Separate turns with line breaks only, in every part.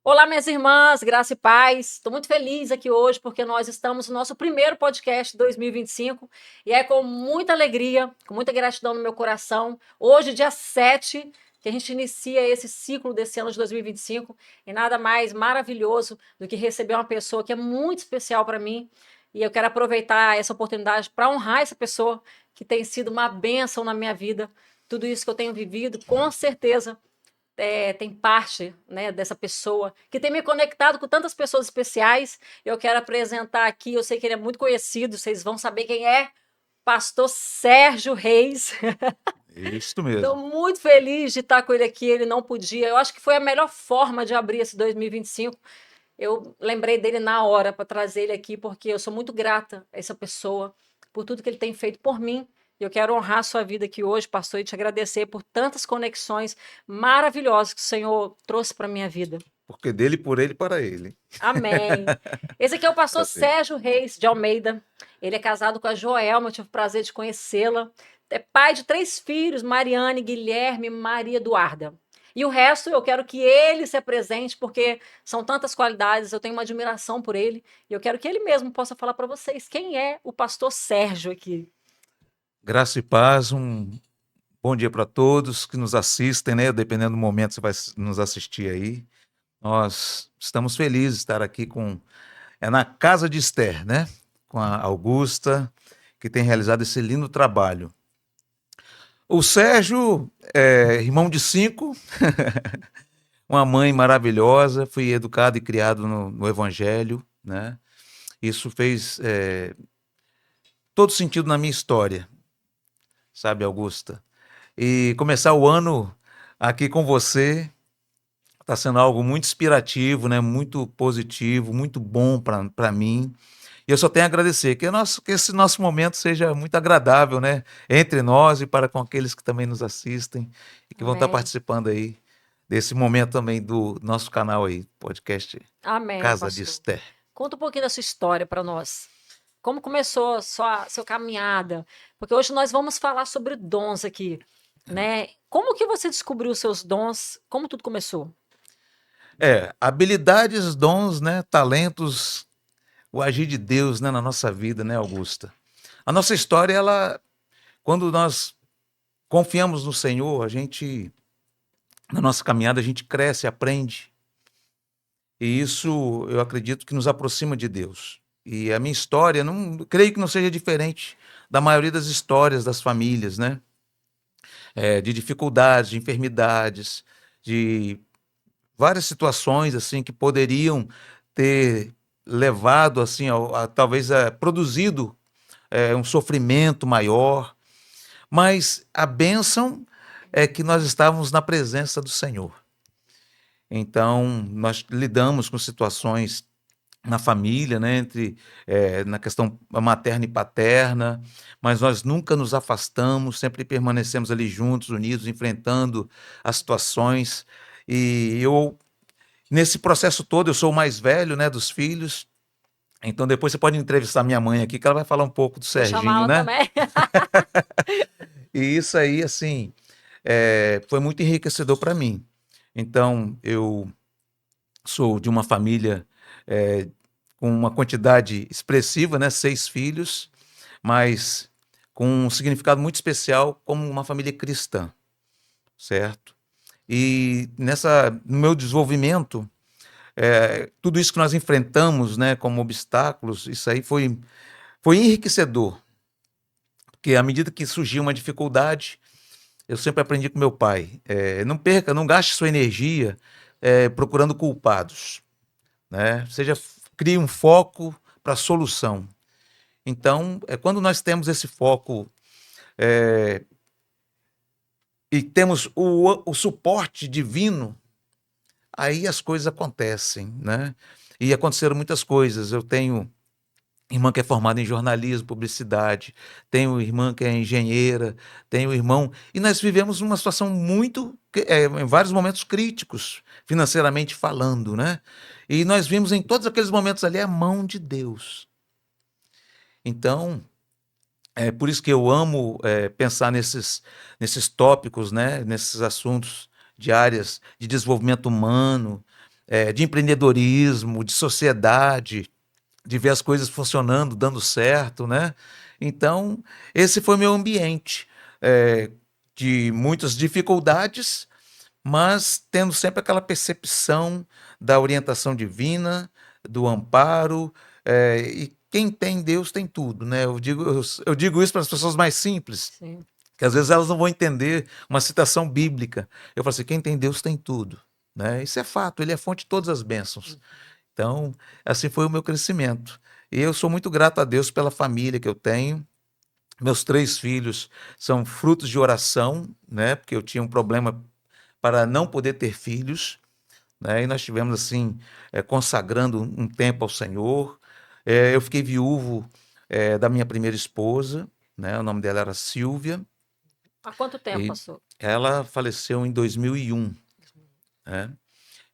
Olá, minhas irmãs, graça e paz. Estou muito feliz aqui hoje porque nós estamos no nosso primeiro podcast de 2025 e é com muita alegria, com muita gratidão no meu coração. Hoje, dia 7, que a gente inicia esse ciclo desse ano de 2025 e nada mais maravilhoso do que receber uma pessoa que é muito especial para mim. E eu quero aproveitar essa oportunidade para honrar essa pessoa que tem sido uma bênção na minha vida. Tudo isso que eu tenho vivido, com certeza tem parte, né, dessa pessoa que tem me conectado com tantas pessoas especiais. Eu quero apresentar aqui, eu sei que ele é muito conhecido, vocês vão saber quem é, Pastor Sérgio Reis.
Isso
Estou
mesmo.
muito feliz de estar com ele aqui, ele não podia. Eu acho que foi a melhor forma de abrir esse 2025. Eu lembrei dele na hora para trazer ele aqui, porque eu sou muito grata a essa pessoa, por tudo que ele tem feito por mim. Eu quero honrar a sua vida aqui hoje, pastor, e te agradecer por tantas conexões maravilhosas que o Senhor trouxe para a minha vida.
Porque dele, por ele, para ele.
Amém. Esse aqui é o pastor
Assim.
Sérgio Reis de Almeida. Ele é casado com a Joelma, eu tive o prazer de conhecê-la. É pai de 3 filhos, Mariane, Guilherme e Maria Eduarda. E o resto eu quero que ele se apresente, porque são tantas qualidades, eu tenho uma admiração por ele, e eu quero que ele mesmo possa falar para vocês quem é o pastor Sérgio aqui.
Graça e paz, um bom dia para todos que nos assistem, né? Dependendo do momento que você vai nos assistir aí. Nós estamos felizes de estar aqui na casa de Esther, né? Com a Augusta, que tem realizado esse lindo trabalho. O Sérgio é irmão de 5, uma mãe maravilhosa, fui educado e criado no Evangelho, né? Isso fez todo sentido na minha história, sabe, Augusta? E começar o ano aqui com você está sendo algo muito inspirativo, né? Muito positivo, muito bom para mim. E eu só tenho a agradecer que esse nosso momento seja muito agradável, né? Entre nós e para com aqueles que também nos assistem e que vão estar
Amém.
participando aí desse momento também do nosso canal aí, podcast
Amém,
Casa de
pastor.
Esther.
Conta um pouquinho da sua história para nós. Como começou a sua caminhada? Porque hoje nós vamos falar sobre dons aqui, né? Como que você descobriu os seus dons? Como tudo começou?
Habilidades, dons, né? Talentos, o agir de Deus, né? Na nossa vida, né, Augusta? A nossa história, ela, quando nós confiamos no Senhor, na nossa caminhada, a gente cresce, aprende. E isso, eu acredito que nos aproxima de Deus. E a minha história, não creio que não seja diferente da maioria das histórias das famílias, né? De dificuldades, de enfermidades, de várias situações assim que poderiam ter levado assim talvez produzido um sofrimento maior, mas a bênção é que nós estávamos na presença do Senhor. Então, nós lidamos com situações na família, né, na questão materna e paterna, mas nós nunca nos afastamos, sempre permanecemos ali juntos, unidos, enfrentando as situações. E eu, nesse processo todo, eu sou o mais velho, né, dos filhos. Então, depois você pode entrevistar minha mãe aqui, que ela vai falar um pouco do
Vou chamar
Serginho,
ela
né?
também.
E isso aí, assim, foi muito enriquecedor para mim. Então, eu sou de uma família é, com uma quantidade expressiva, né? 6 filhos, mas com um significado muito especial como uma família cristã, certo? E no meu desenvolvimento, tudo isso que nós enfrentamos, né, como obstáculos, isso aí foi enriquecedor, porque à medida que surgia uma dificuldade, eu sempre aprendi com meu pai, não perca, não gaste sua energia procurando culpados, né? Crie um foco para a solução. Então, quando nós temos esse foco e temos o suporte divino, aí as coisas acontecem, né? E aconteceram muitas coisas. Eu tenho irmã que é formada em jornalismo, publicidade, tenho irmã que é engenheira, tenho irmão. E nós vivemos uma situação em vários momentos críticos, financeiramente falando, né? E nós vimos em todos aqueles momentos ali a mão de Deus. Então, é por isso que eu amo pensar nesses tópicos, né? Nesses assuntos de áreas de desenvolvimento humano, de empreendedorismo, de sociedade, de ver as coisas funcionando, dando certo, né? Então, esse foi meu ambiente, de muitas dificuldades, mas tendo sempre aquela percepção da orientação divina, do amparo, e quem tem Deus tem tudo, né? Eu digo isso para as pessoas mais simples,
Sim.
que às vezes elas não vão entender uma citação bíblica. Eu falo assim, quem tem Deus tem tudo, né? Isso é fato, ele é fonte de todas as bênçãos. Então, assim foi o meu crescimento. E eu sou muito grato a Deus pela família que eu tenho. Meus 3 filhos são frutos de oração, né? Porque eu tinha um problema para não poder ter filhos, né? E nós tivemos assim, consagrando um tempo ao Senhor. Eu fiquei viúvo, da minha primeira esposa, né? O nome dela era Silvia,
Há quanto tempo,
e
pastor?
ela faleceu em 2001, né?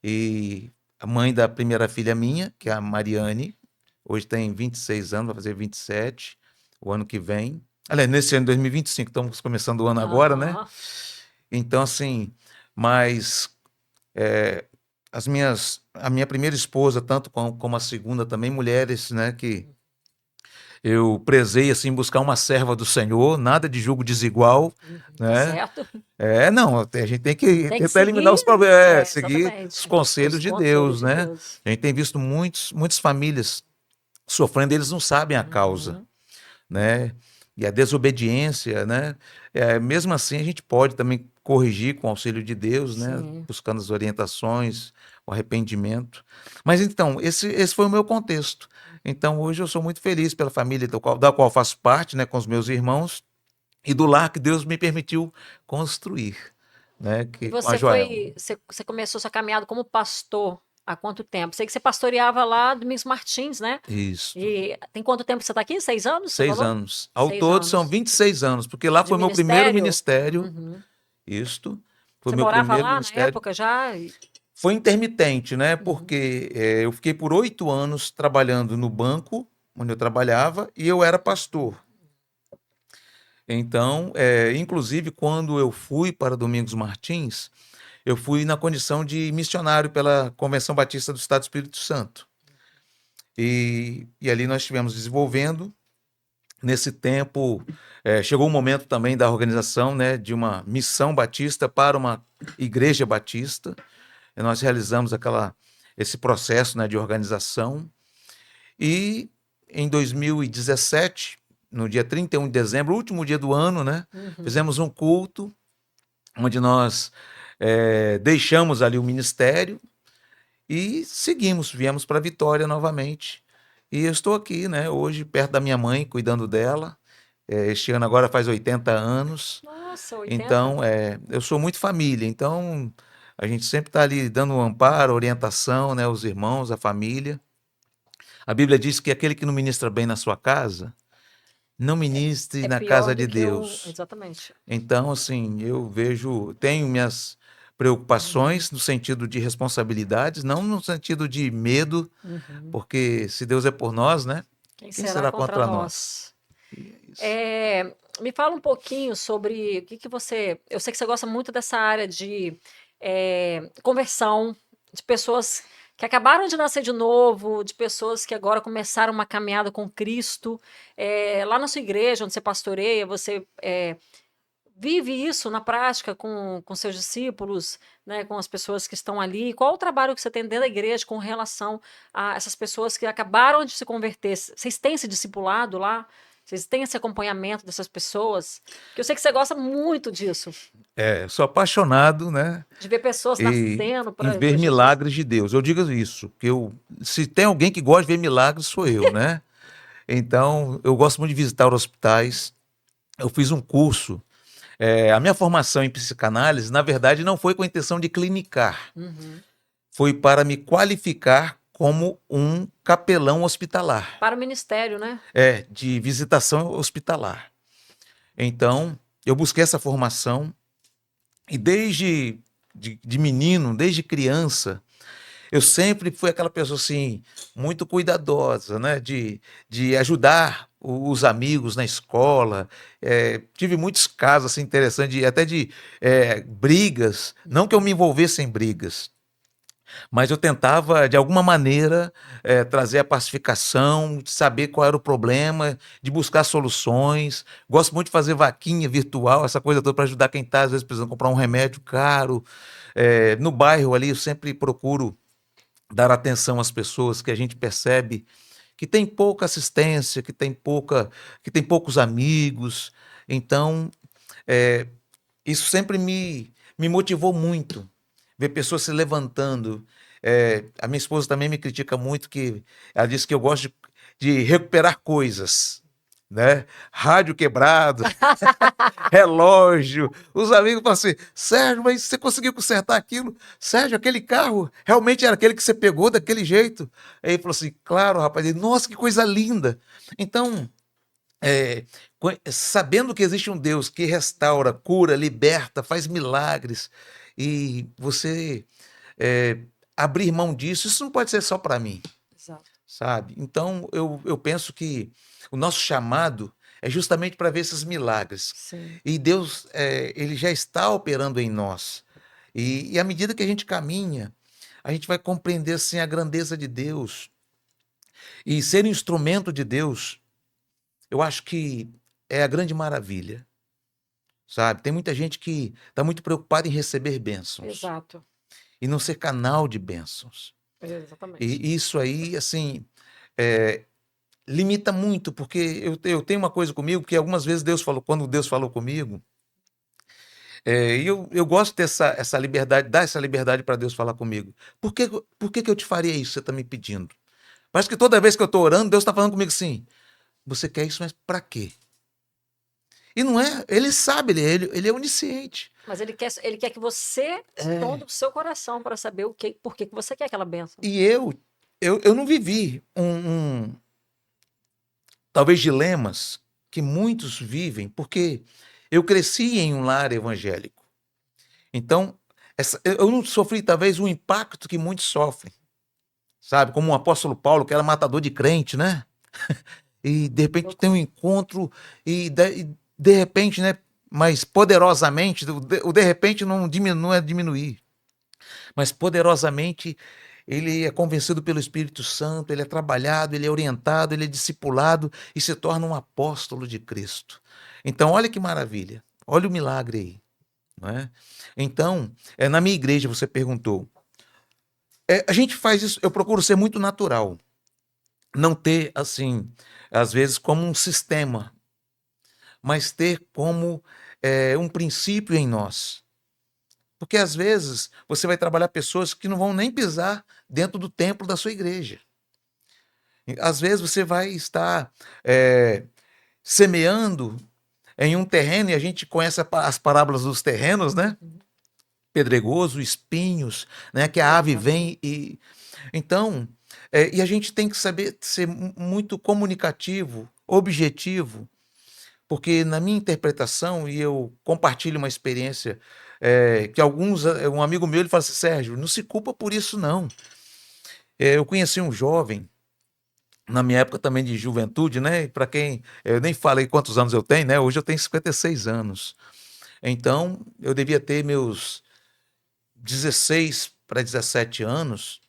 E a mãe da primeira filha minha, que é a Mariane, hoje tem 26 anos, vai fazer 27 o ano que vem. Aliás, nesse ano, 2025, estamos começando o ano agora, né?
Aham.
Então, assim, mas a minha primeira esposa, tanto como a segunda também, mulheres, né, que eu prezei, assim, buscar uma serva do Senhor, nada de julgo desigual,
Tá
né?
certo?
Não, a gente tem que
Tem que
tentar eliminar
seguir,
os problemas, seguir os
exatamente, os
conselhos de
conselhos
Deus,
de
né?
Deus.
A gente tem visto muitas famílias sofrendo, eles não sabem a causa,
Uhum.
né? E a desobediência, né? Mesmo assim, a gente pode também corrigir com o auxílio de Deus, né?
Sim.
Buscando as orientações, o arrependimento. Mas então, esse foi o meu contexto. Então, hoje eu sou muito feliz pela família da qual faço parte, né? Com os meus irmãos e do lar que Deus me permitiu construir, né?
E
Com a Joelma.
você começou sua caminhada como pastor há quanto tempo? Sei que você pastoreava lá Domingos Martins, né?
Isso.
E tem quanto tempo que você está aqui? 6 anos, você
6
falou?
anos. Ao
Seis
todo são
anos.
26 anos, porque lá
De
foi meu primeiro
ministério?
ministério.
Uhum.
Isto. Foi
Você
meu
morava
primeiro
lá na
ministério.
época já?
Foi intermitente, né?
Uhum.
Porque eu fiquei por 8 anos trabalhando no banco onde eu trabalhava e eu era pastor. Então, inclusive, quando eu fui para Domingos Martins, eu fui na condição de missionário pela Convenção Batista do Estado do Espírito Santo. E ali nós estivemos desenvolvendo. Nesse tempo, chegou o momento também da organização, né, de uma missão batista para uma igreja batista. E nós realizamos esse processo, né, de organização. E em 2017, no dia 31 de dezembro, último dia do ano, né,
Uhum.
fizemos um culto onde nós deixamos ali o ministério e seguimos, viemos para Vitória novamente. E eu estou aqui, né, hoje, perto da minha mãe, cuidando dela. Este ano agora faz 80 anos.
Nossa, 80?
Então, eu sou muito família. Então, a gente sempre está ali dando um amparo, orientação, né, aos irmãos, à família. A Bíblia diz que aquele que não ministra bem na sua casa, não ministre
É
na
pior
casa
do
de
que o.
Deus.
Exatamente.
Então, assim, tenho minhas
Uhum.
preocupações no sentido de responsabilidades, não no sentido de medo,
Uhum.
porque se Deus é por nós, né?
Quem
Quem
será
será
contra
contra nós?
nós?
E é isso.
Me fala um pouquinho sobre o que que você. Eu sei que você gosta muito dessa área de conversão, de pessoas que acabaram de nascer de novo, de pessoas que agora começaram uma caminhada com Cristo. Lá na sua igreja, onde você pastoreia, você vive isso na prática com seus discípulos, né, com as pessoas que estão ali? Qual o trabalho que você tem dentro da igreja com relação a essas pessoas que acabaram de se converter? Vocês têm esse discipulado lá? Vocês têm esse acompanhamento dessas pessoas? Porque eu sei que você gosta muito disso,
Sou apaixonado, né?
de ver pessoas
E
nascendo
em
para
ver
Jesus.
milagres de Deus. Eu digo isso, que se tem alguém que gosta de ver milagres, sou eu, né? Então, eu gosto muito de visitar os hospitais. Eu fiz um curso. A minha formação em psicanálise, na verdade, não foi com a intenção de clinicar,
Uhum.
foi para me qualificar como um capelão hospitalar,
Para o ministério, né?
de visitação hospitalar. Então, eu busquei essa formação e de menino, desde criança, eu sempre fui aquela pessoa assim, muito cuidadosa, né? De ajudar os amigos na escola. Tive muitos casos assim, interessantes, até de brigas. Não que eu me envolvesse em brigas, Mas eu tentava, de alguma maneira, trazer a pacificação, de saber qual era o problema, de buscar soluções. Gosto muito de fazer vaquinha virtual, essa coisa toda para ajudar quem está, às vezes, precisando comprar um remédio caro. No bairro ali, eu sempre procuro dar atenção às pessoas que a gente percebe que tem pouca assistência, que tem poucos amigos. Então, eh, isso sempre me motivou muito, ver pessoas se levantando. A minha esposa também me critica muito, que ela diz que eu gosto de recuperar coisas, né? Rádio quebrado, relógio. Os amigos falam assim: Sérgio, mas você conseguiu consertar aquilo? Sérgio, aquele carro realmente era aquele que você pegou daquele jeito? Aí ele falou assim: claro, rapaz. Ele, nossa, que coisa linda. Então, é, sabendo que existe um Deus que restaura, cura, liberta, faz milagres, e você é, abrir mão disso, isso não pode ser só para mim,
Exato.
sabe? Então eu penso que o nosso chamado é justamente para ver esses milagres.
Sim.
E Deus, ele já está operando em nós. E à medida que a gente caminha, a gente vai compreender assim a grandeza de Deus e ser instrumento de Deus. Eu acho que é a grande maravilha, sabe? Tem muita gente que está muito preocupada em receber bênçãos
Exato.
e não ser canal de bênçãos.
Exatamente.
E isso aí, assim, é, limita muito, porque eu tenho uma coisa comigo, que algumas vezes Deus falou, quando Deus falou comigo, e eu gosto de ter essa liberdade, dar essa liberdade para Deus falar comigo. Por que eu te faria isso, que você está me pedindo? Parece que toda vez que eu estou orando, Deus está falando comigo assim, você quer isso, mas para quê? E não é, ele sabe, ele é onisciente.
Mas ele quer que você sonde o seu coração para saber por que você quer aquela bênção.
E eu não vivi talvez dilemas que muitos vivem, porque eu cresci em um lar evangélico. Então, eu não sofri talvez o impacto que muitos sofrem, sabe? Como o apóstolo Paulo, que era matador de crente, né? E de repente tem um encontro e de repente, né? Mas poderosamente, o de repente não é diminuir, mas poderosamente ele é convencido pelo Espírito Santo, ele é trabalhado, ele é orientado, ele é discipulado e se torna um apóstolo de Cristo. Então, olha que maravilha, olha o milagre aí, não é? Então, na minha igreja, você perguntou, a gente faz isso, eu procuro ser muito natural, não ter, assim, às vezes, como um sistema, mas ter como um princípio em nós. Porque às vezes você vai trabalhar pessoas que não vão nem pisar dentro do templo da sua igreja. Às vezes você vai estar semeando em um terreno, e a gente conhece as parábolas dos terrenos, né? Pedregoso, espinhos, né? Que a ave vem e. Então, e a gente tem que saber ser muito comunicativo, objetivo, porque na minha interpretação, e eu compartilho uma experiência que um amigo meu, ele fala assim, Sérgio, não se culpa por isso não. Eu conheci um jovem, na minha época também de juventude, né? Para quem, eu nem falei quantos anos eu tenho, né? Hoje eu tenho 56 anos. Então, eu devia ter meus 16 para 17 anos,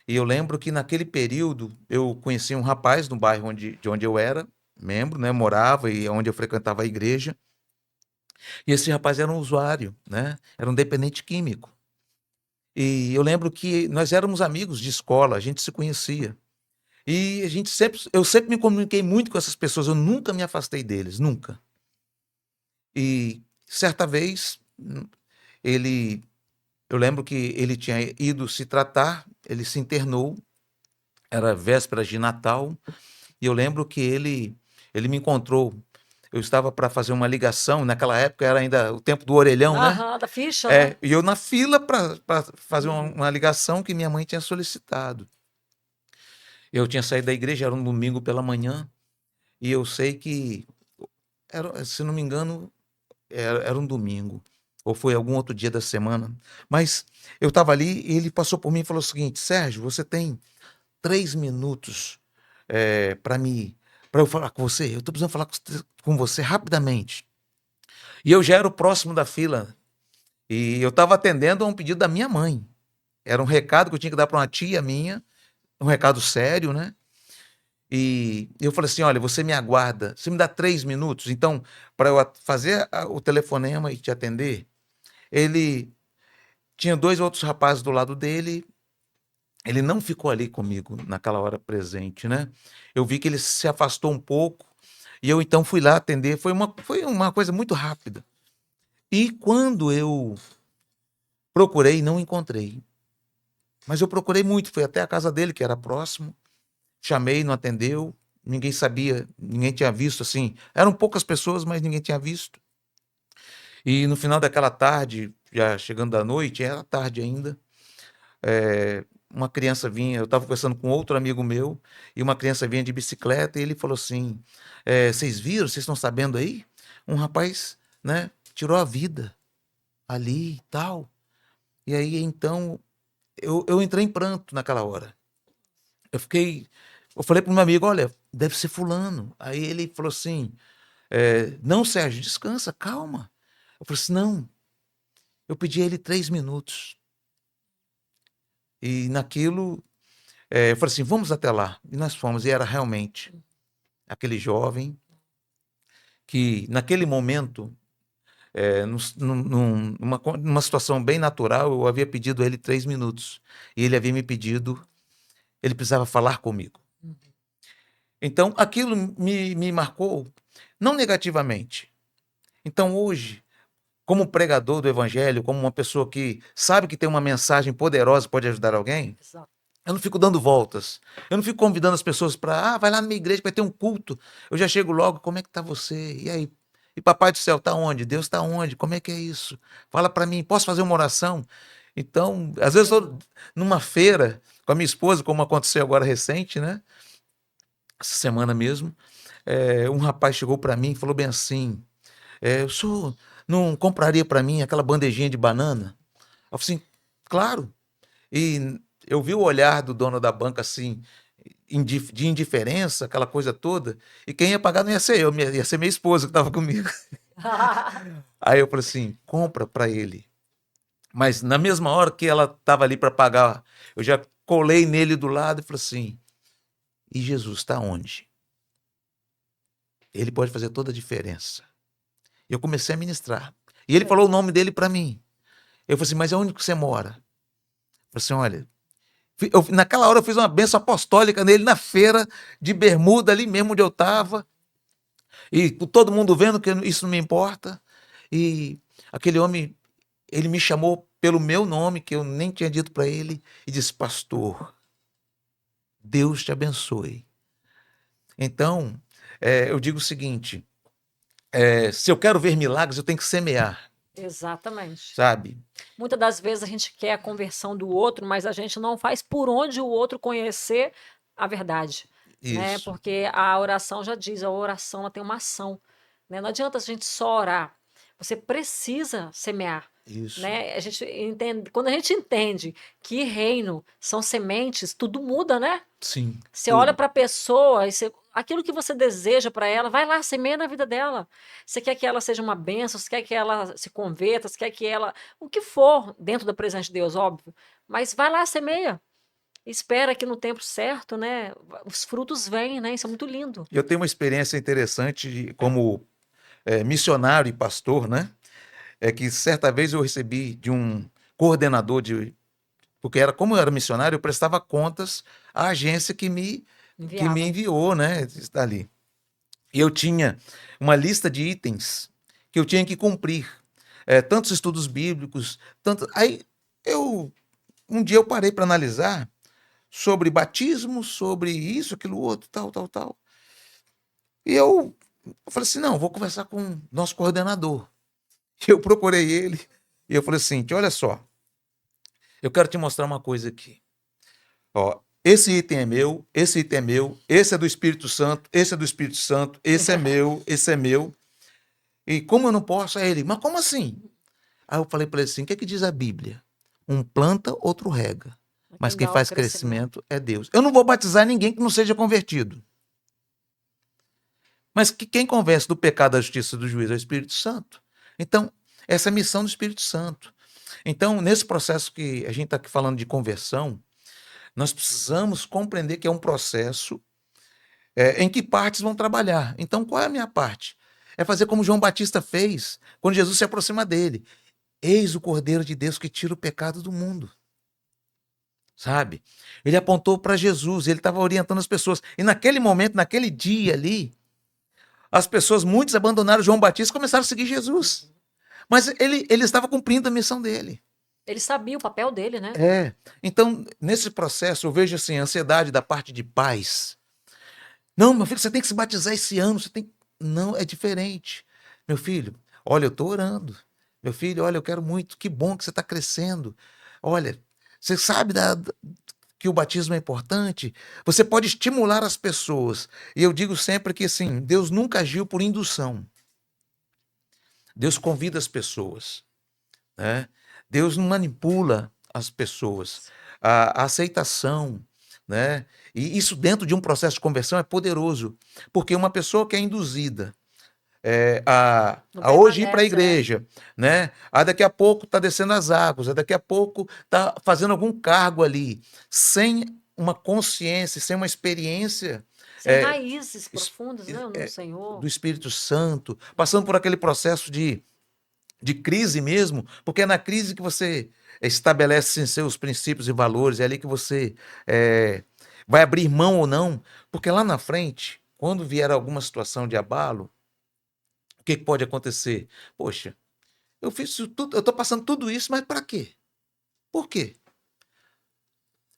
e eu lembro que naquele período eu conheci um rapaz no bairro de onde eu era membro, né? Morava e onde eu frequentava a igreja. E esse rapaz era um usuário, né? Era um dependente químico. E eu lembro que nós éramos amigos de escola, a gente se conhecia. E eu sempre me comuniquei muito com essas pessoas, eu nunca me afastei deles, nunca. E certa vez, ele, eu lembro que ele tinha ido se tratar, ele se internou, era véspera de Natal, e eu lembro que ele me encontrou. Eu estava para fazer uma ligação, naquela época era ainda o tempo do orelhão, né?
Aham, da ficha, né?
E eu na fila para fazer uma ligação que minha mãe tinha solicitado. Eu tinha saído da igreja, era um domingo pela manhã, e eu sei que, se não me engano, era um domingo, ou foi algum outro dia da semana. Mas eu estava ali e ele passou por mim e falou o seguinte: Sérgio, você tem 3 minutos para eu falar com você? Eu estou precisando falar com você rapidamente. E eu já era o próximo da fila. E eu estava atendendo a um pedido da minha mãe. Era um recado que eu tinha que dar para uma tia minha, um recado sério, né? E eu falei assim: olha, você me aguarda, você me dá 3 minutos. Então, para eu fazer o telefonema e te atender, ele tinha 2 outros rapazes do lado dele. Ele não ficou ali comigo naquela hora presente, né? Eu vi que ele se afastou um pouco e eu então fui lá atender. Foi uma coisa muito rápida. E quando eu procurei, não encontrei. Mas eu procurei muito, fui até a casa dele, que era próximo. Chamei, não atendeu. Ninguém sabia, ninguém tinha visto assim. Eram poucas pessoas, mas ninguém tinha visto. E no final daquela tarde, já chegando da noite, era tarde ainda, uma criança vinha, eu estava conversando com outro amigo meu, e uma criança vinha de bicicleta, e ele falou assim: vocês viram, vocês estão sabendo aí? Um rapaz, né, tirou a vida ali e tal. E aí, então, eu entrei em pranto naquela hora. Eu falei para o meu amigo: olha, deve ser fulano. Aí ele falou assim: não, Sérgio, descansa, calma. Eu falei assim: não, eu pedi a ele 3 minutos. E naquilo, eu falei assim: vamos até lá. E nós fomos, e era realmente aquele jovem que, naquele momento, numa situação bem natural, eu havia pedido a ele 3 minutos. E ele havia me pedido, ele precisava falar comigo. Então, aquilo me marcou, não negativamente. Então, hoje, como pregador do evangelho, como uma pessoa que sabe que tem uma mensagem poderosa que pode ajudar alguém,
Exato.
eu não fico dando voltas. Eu não fico convidando as pessoas para, vai lá na minha igreja, vai ter um culto. Eu já chego logo: como é que tá você? E aí? E papai do céu, tá onde? Deus tá onde? Como é que é isso? Fala para mim, posso fazer uma oração? Então, às vezes eu tô numa feira com a minha esposa, como aconteceu agora recente, né? Essa semana mesmo, um rapaz chegou para mim e falou bem assim: o senhor não compraria para mim aquela bandejinha de banana? Eu falei assim: claro. E eu vi o olhar do dono da banca assim, de indiferença, aquela coisa toda, e quem ia pagar não ia ser eu, ia ser minha esposa que estava comigo. Aí eu falei assim: compra para ele. Mas na mesma hora que ela estava ali para pagar, eu já colei nele do lado e falei assim: e Jesus está onde? Ele pode fazer toda a diferença. Eu comecei a ministrar. E ele falou o nome dele para mim. Eu falei assim: mas aonde que você mora? Eu falei assim: olha, naquela hora eu fiz uma bênção apostólica nele na feira de bermuda, ali mesmo onde eu estava. E todo mundo vendo que isso não me importa. E aquele homem, ele me chamou pelo meu nome, que eu nem tinha dito para ele, e disse: pastor, Deus te abençoe. Então, eu digo o seguinte: se eu quero ver milagres, eu tenho que semear,
Exatamente.
sabe?
Muitas das vezes a gente quer a conversão do outro, mas a gente não faz por onde o outro conhecer a verdade, né?
Isso,
Porque a oração já diz, a oração ela tem uma ação, né? Não adianta a gente só orar, você precisa semear,
isso.
né? A gente entende, quando a gente entende que reino são sementes, tudo muda, né?
Sim,
Você olha
tudo.
para a pessoa e aquilo que você deseja para ela, vai lá, semeia na vida dela. Você quer que ela seja uma bênção, você quer que ela se converta, você quer que ela. O que for, dentro da presença de Deus, óbvio. Mas vai lá, semeia. Espera que no tempo certo, né? Os frutos vêm, né? Isso é muito lindo.
Eu tenho uma experiência interessante como missionário e pastor, né? É que certa vez eu recebi de um coordenador porque como eu era missionário, eu prestava contas à agência que me
Enviava.
enviou, né? Está ali. E eu tinha uma lista de itens que eu tinha que cumprir. Tantos estudos bíblicos, tanto. Aí um dia eu parei para analisar sobre batismo, sobre isso, aquilo outro, tal, tal, tal. E eu falei assim: não, vou conversar com o nosso coordenador. Eu procurei ele e eu falei assim: olha só, eu quero te mostrar uma coisa aqui. Ó, esse item é meu, esse item é meu, esse é do Espírito Santo, esse é do Espírito Santo, esse é meu, esse é meu. E como eu não posso? Aí ele: mas como assim? Aí eu falei para ele assim: o que é que diz a Bíblia? Um planta, outro rega. Mas
Quem
quem
dá o
faz
crescimento.
crescimento é Deus. Eu não vou batizar ninguém que não seja convertido. Mas quem convence do pecado, da justiça e do juízo é o Espírito Santo. Então, essa é a missão do Espírito Santo. Então, nesse processo que a gente está aqui falando de conversão, nós precisamos compreender que é um processo em que partes vão trabalhar. Então, qual é a minha parte? É fazer como João Batista fez quando Jesus se aproxima dele. Eis o Cordeiro de Deus que tira o pecado do mundo. Sabe? Ele apontou para Jesus, ele estava orientando as pessoas. E naquele momento, naquele dia ali, as pessoas, muitos abandonaram João Batista e começaram a seguir Jesus. Mas ele estava cumprindo a missão dele.
Ele sabia o papel dele, né?
Então, nesse processo, eu vejo assim, a ansiedade da parte de pais. Não, meu filho, você tem que se batizar esse ano. Você tem... Não, é diferente. Meu filho, olha, eu estou orando. Meu filho, olha, eu quero muito. Que bom que você está crescendo. Olha, você sabe que o batismo é importante? Você pode estimular as pessoas. E eu digo sempre que assim, Deus nunca agiu por indução. Deus convida as pessoas, né? Deus não manipula as pessoas. A aceitação, né? E isso dentro de um processo de conversão é poderoso, porque uma pessoa que é induzida
Não
a hoje ir para a
permanece,
igreja, né? Daqui a pouco está descendo as águas, daqui a pouco está fazendo algum cargo ali, sem uma consciência, sem uma experiência
sem
é,
raízes profundas, né, no Senhor.
do Espírito Santo, passando por aquele processo de crise mesmo, porque é na crise que você estabelece seus princípios e valores, é ali que você vai abrir mão ou não, porque lá na frente, quando vier alguma situação de abalo, o que pode acontecer? Poxa, eu fiz isso tudo, eu estou passando tudo isso, mas para quê? Por quê?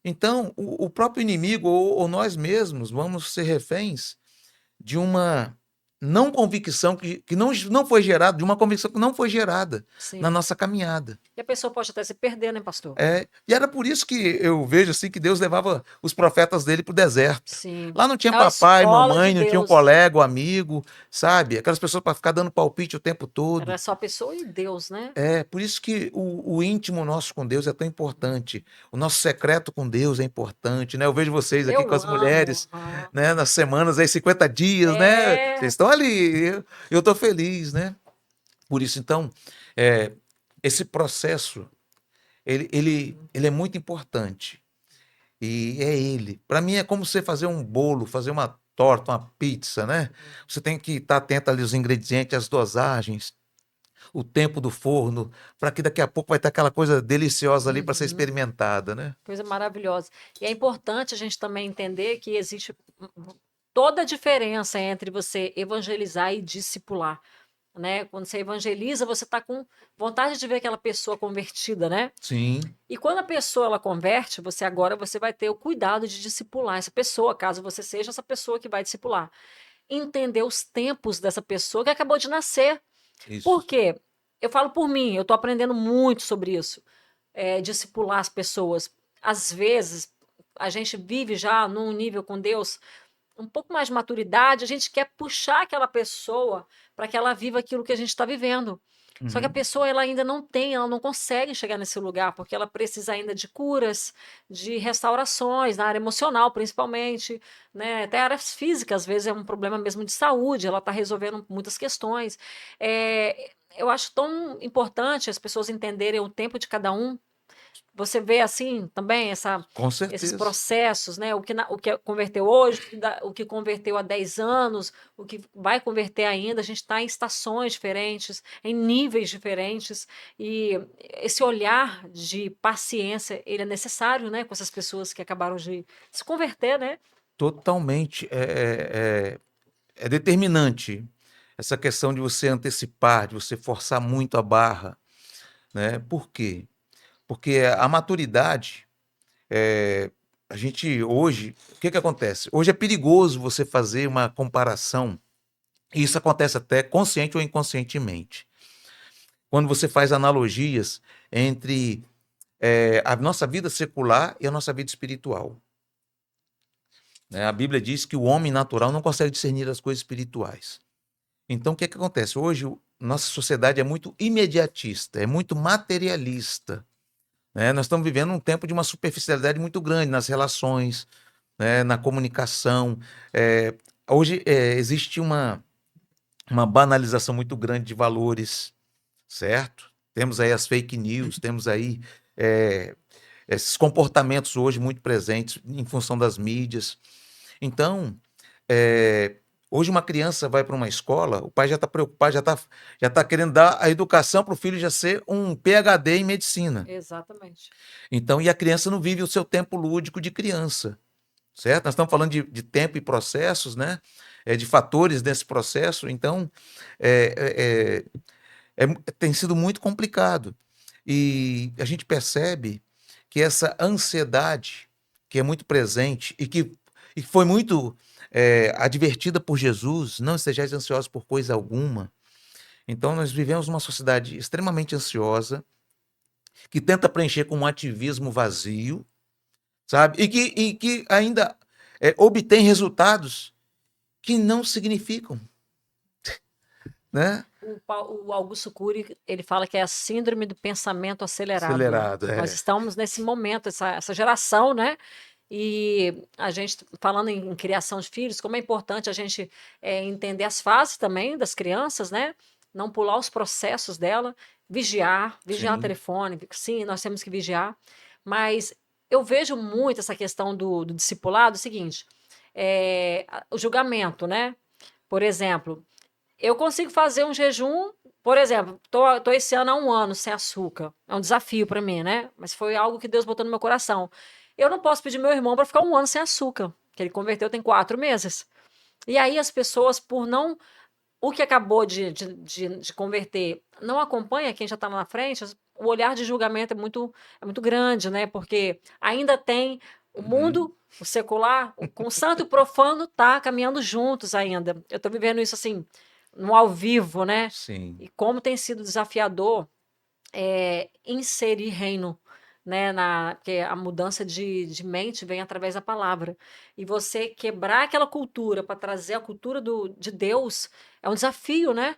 Então, o próprio inimigo ou nós mesmos vamos ser reféns de uma não convicção que não foi gerada, de uma convicção que não foi gerada na
Sim.
nossa caminhada.
E a pessoa pode até se perder, né, pastor?
E era por isso que eu vejo assim que Deus levava os profetas dele para o deserto.
Sim.
Lá não tinha
É a
papai,
escola de
mamãe, não tinha um
Deus.
colega, um amigo, sabe? Aquelas pessoas para ficar dando palpite o tempo todo.
Era só a pessoa e Deus, né?
Por isso que o íntimo nosso com Deus é tão importante. O nosso secreto com Deus é importante, né? Eu vejo vocês aqui com
Eu
as
amo.
mulheres, né? Nas semanas aí, 50 dias, né? Vocês
É.
estão ali. Eu estou feliz, né? Por isso, então, é, esse processo, ele é muito importante. E é ele. Para mim é como você fazer um bolo, fazer uma torta, uma pizza, né? Você tem que estar atento ali aos ingredientes, às dosagens, o tempo do forno, para que daqui a pouco vai ter aquela coisa deliciosa ali para ser
Uhum.
experimentada, né?
Coisa maravilhosa. E é importante a gente também entender que existe toda a diferença entre você evangelizar e discipular, né? Quando você evangeliza, você está com vontade de ver aquela pessoa convertida, né?
Sim,
E quando a pessoa ela converte, você vai ter o cuidado de discipular essa pessoa, caso você seja essa pessoa que vai discipular. Entender os tempos dessa pessoa que acabou de nascer. Por
isso.
quê? Eu falo por mim, eu estou aprendendo muito sobre isso, discipular as pessoas. Às vezes, a gente vive já num nível com Deus, um pouco mais de maturidade, a gente quer puxar aquela pessoa para que ela viva aquilo que a gente está vivendo. Só que a
Uhum.
pessoa ela ainda não tem, ela não consegue chegar nesse lugar, porque ela precisa ainda de curas, de restaurações, na área emocional principalmente, né? Até áreas físicas, às vezes é um problema mesmo de saúde, ela está resolvendo muitas questões. Eu acho tão importante as pessoas entenderem o tempo de cada um. Você vê assim também
Com
esses
certeza.
processos, né? O que converteu hoje, o que converteu há 10 anos, o que vai converter ainda. A gente está em estações diferentes, em níveis diferentes. E esse olhar de paciência, ele é necessário, né? Com essas pessoas que acabaram de se converter, né?
Totalmente. É determinante essa questão de você antecipar, de você forçar muito a barra, né? Por quê? Porque a maturidade, eh, a gente hoje, o que que acontece? Hoje é perigoso você fazer uma comparação, e isso acontece até consciente ou inconscientemente. Quando você faz analogias entre a nossa vida secular e a nossa vida espiritual, né? A Bíblia diz que o homem natural não consegue discernir as coisas espirituais. Então, o que que acontece? Hoje, nossa sociedade é muito imediatista, é muito materialista, né? Nós estamos vivendo um tempo de uma superficialidade muito grande nas relações, né? Na comunicação. É, hoje existe uma banalização muito grande de valores, certo? Temos aí as fake news, temos aí eh, esses comportamentos hoje muito presentes em função das mídias. Então, eh, hoje uma criança vai para uma escola, o pai já está preocupado, já tá querendo dar a educação para o filho já ser um PhD em medicina.
Exatamente.
Então, e a criança não vive o seu tempo lúdico de criança, certo? Nós estamos falando de tempo e processos, né? De fatores desse processo. Então, é, tem sido muito complicado. E a gente percebe que essa ansiedade, que é muito presente e que foi muito advertida por Jesus, não estejais ansiosos por coisa alguma. Então, nós vivemos uma sociedade extremamente ansiosa, que tenta preencher com um ativismo vazio, sabe? E que ainda obtém resultados que não significam, né?
O Augusto Cury, ele fala que é a síndrome do pensamento acelerado.
Acelerado,
Nós estamos nesse momento, essa geração, né? E a gente, falando em criação de filhos, como é importante a gente entender as fases também das crianças, né? Não pular os processos dela, vigiar o
Sim.
telefone, sim, nós temos que vigiar, mas eu vejo muito essa questão do discipulado, o seguinte, o julgamento, né? Por exemplo, eu consigo fazer um jejum, por exemplo, tô esse ano há um ano sem açúcar. É um desafio para mim, né? Mas foi algo que Deus botou no meu coração. Eu não posso pedir meu irmão para ficar um ano sem açúcar, que ele converteu tem 4 meses. E aí as pessoas, por não. O que acabou de converter não acompanha quem já está lá na frente, o olhar de julgamento é muito grande, né? Porque ainda tem o
Uhum.
mundo, o secular, com o santo e o profano tá caminhando juntos ainda. Eu estou vivendo isso assim, no ao vivo, né?
Sim.
E como tem sido desafiador inserir reino, né? Porque a mudança de mente vem através da palavra. E você quebrar aquela cultura para trazer a cultura de Deus é um desafio, né?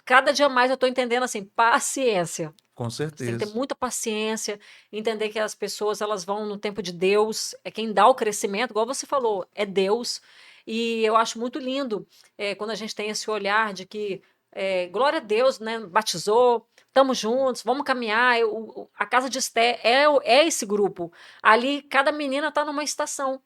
Cada dia mais eu estou entendendo assim, paciência.
Com
Você tem que ter
certeza.
muita paciência, entender que as pessoas elas vão no tempo de Deus, é quem dá o crescimento, igual você falou, é Deus. E eu acho muito lindo quando a gente tem esse olhar de que glória a Deus, né? Batizou, estamos juntos, vamos caminhar. A casa de Esté é esse grupo. Ali, cada menina está numa estação,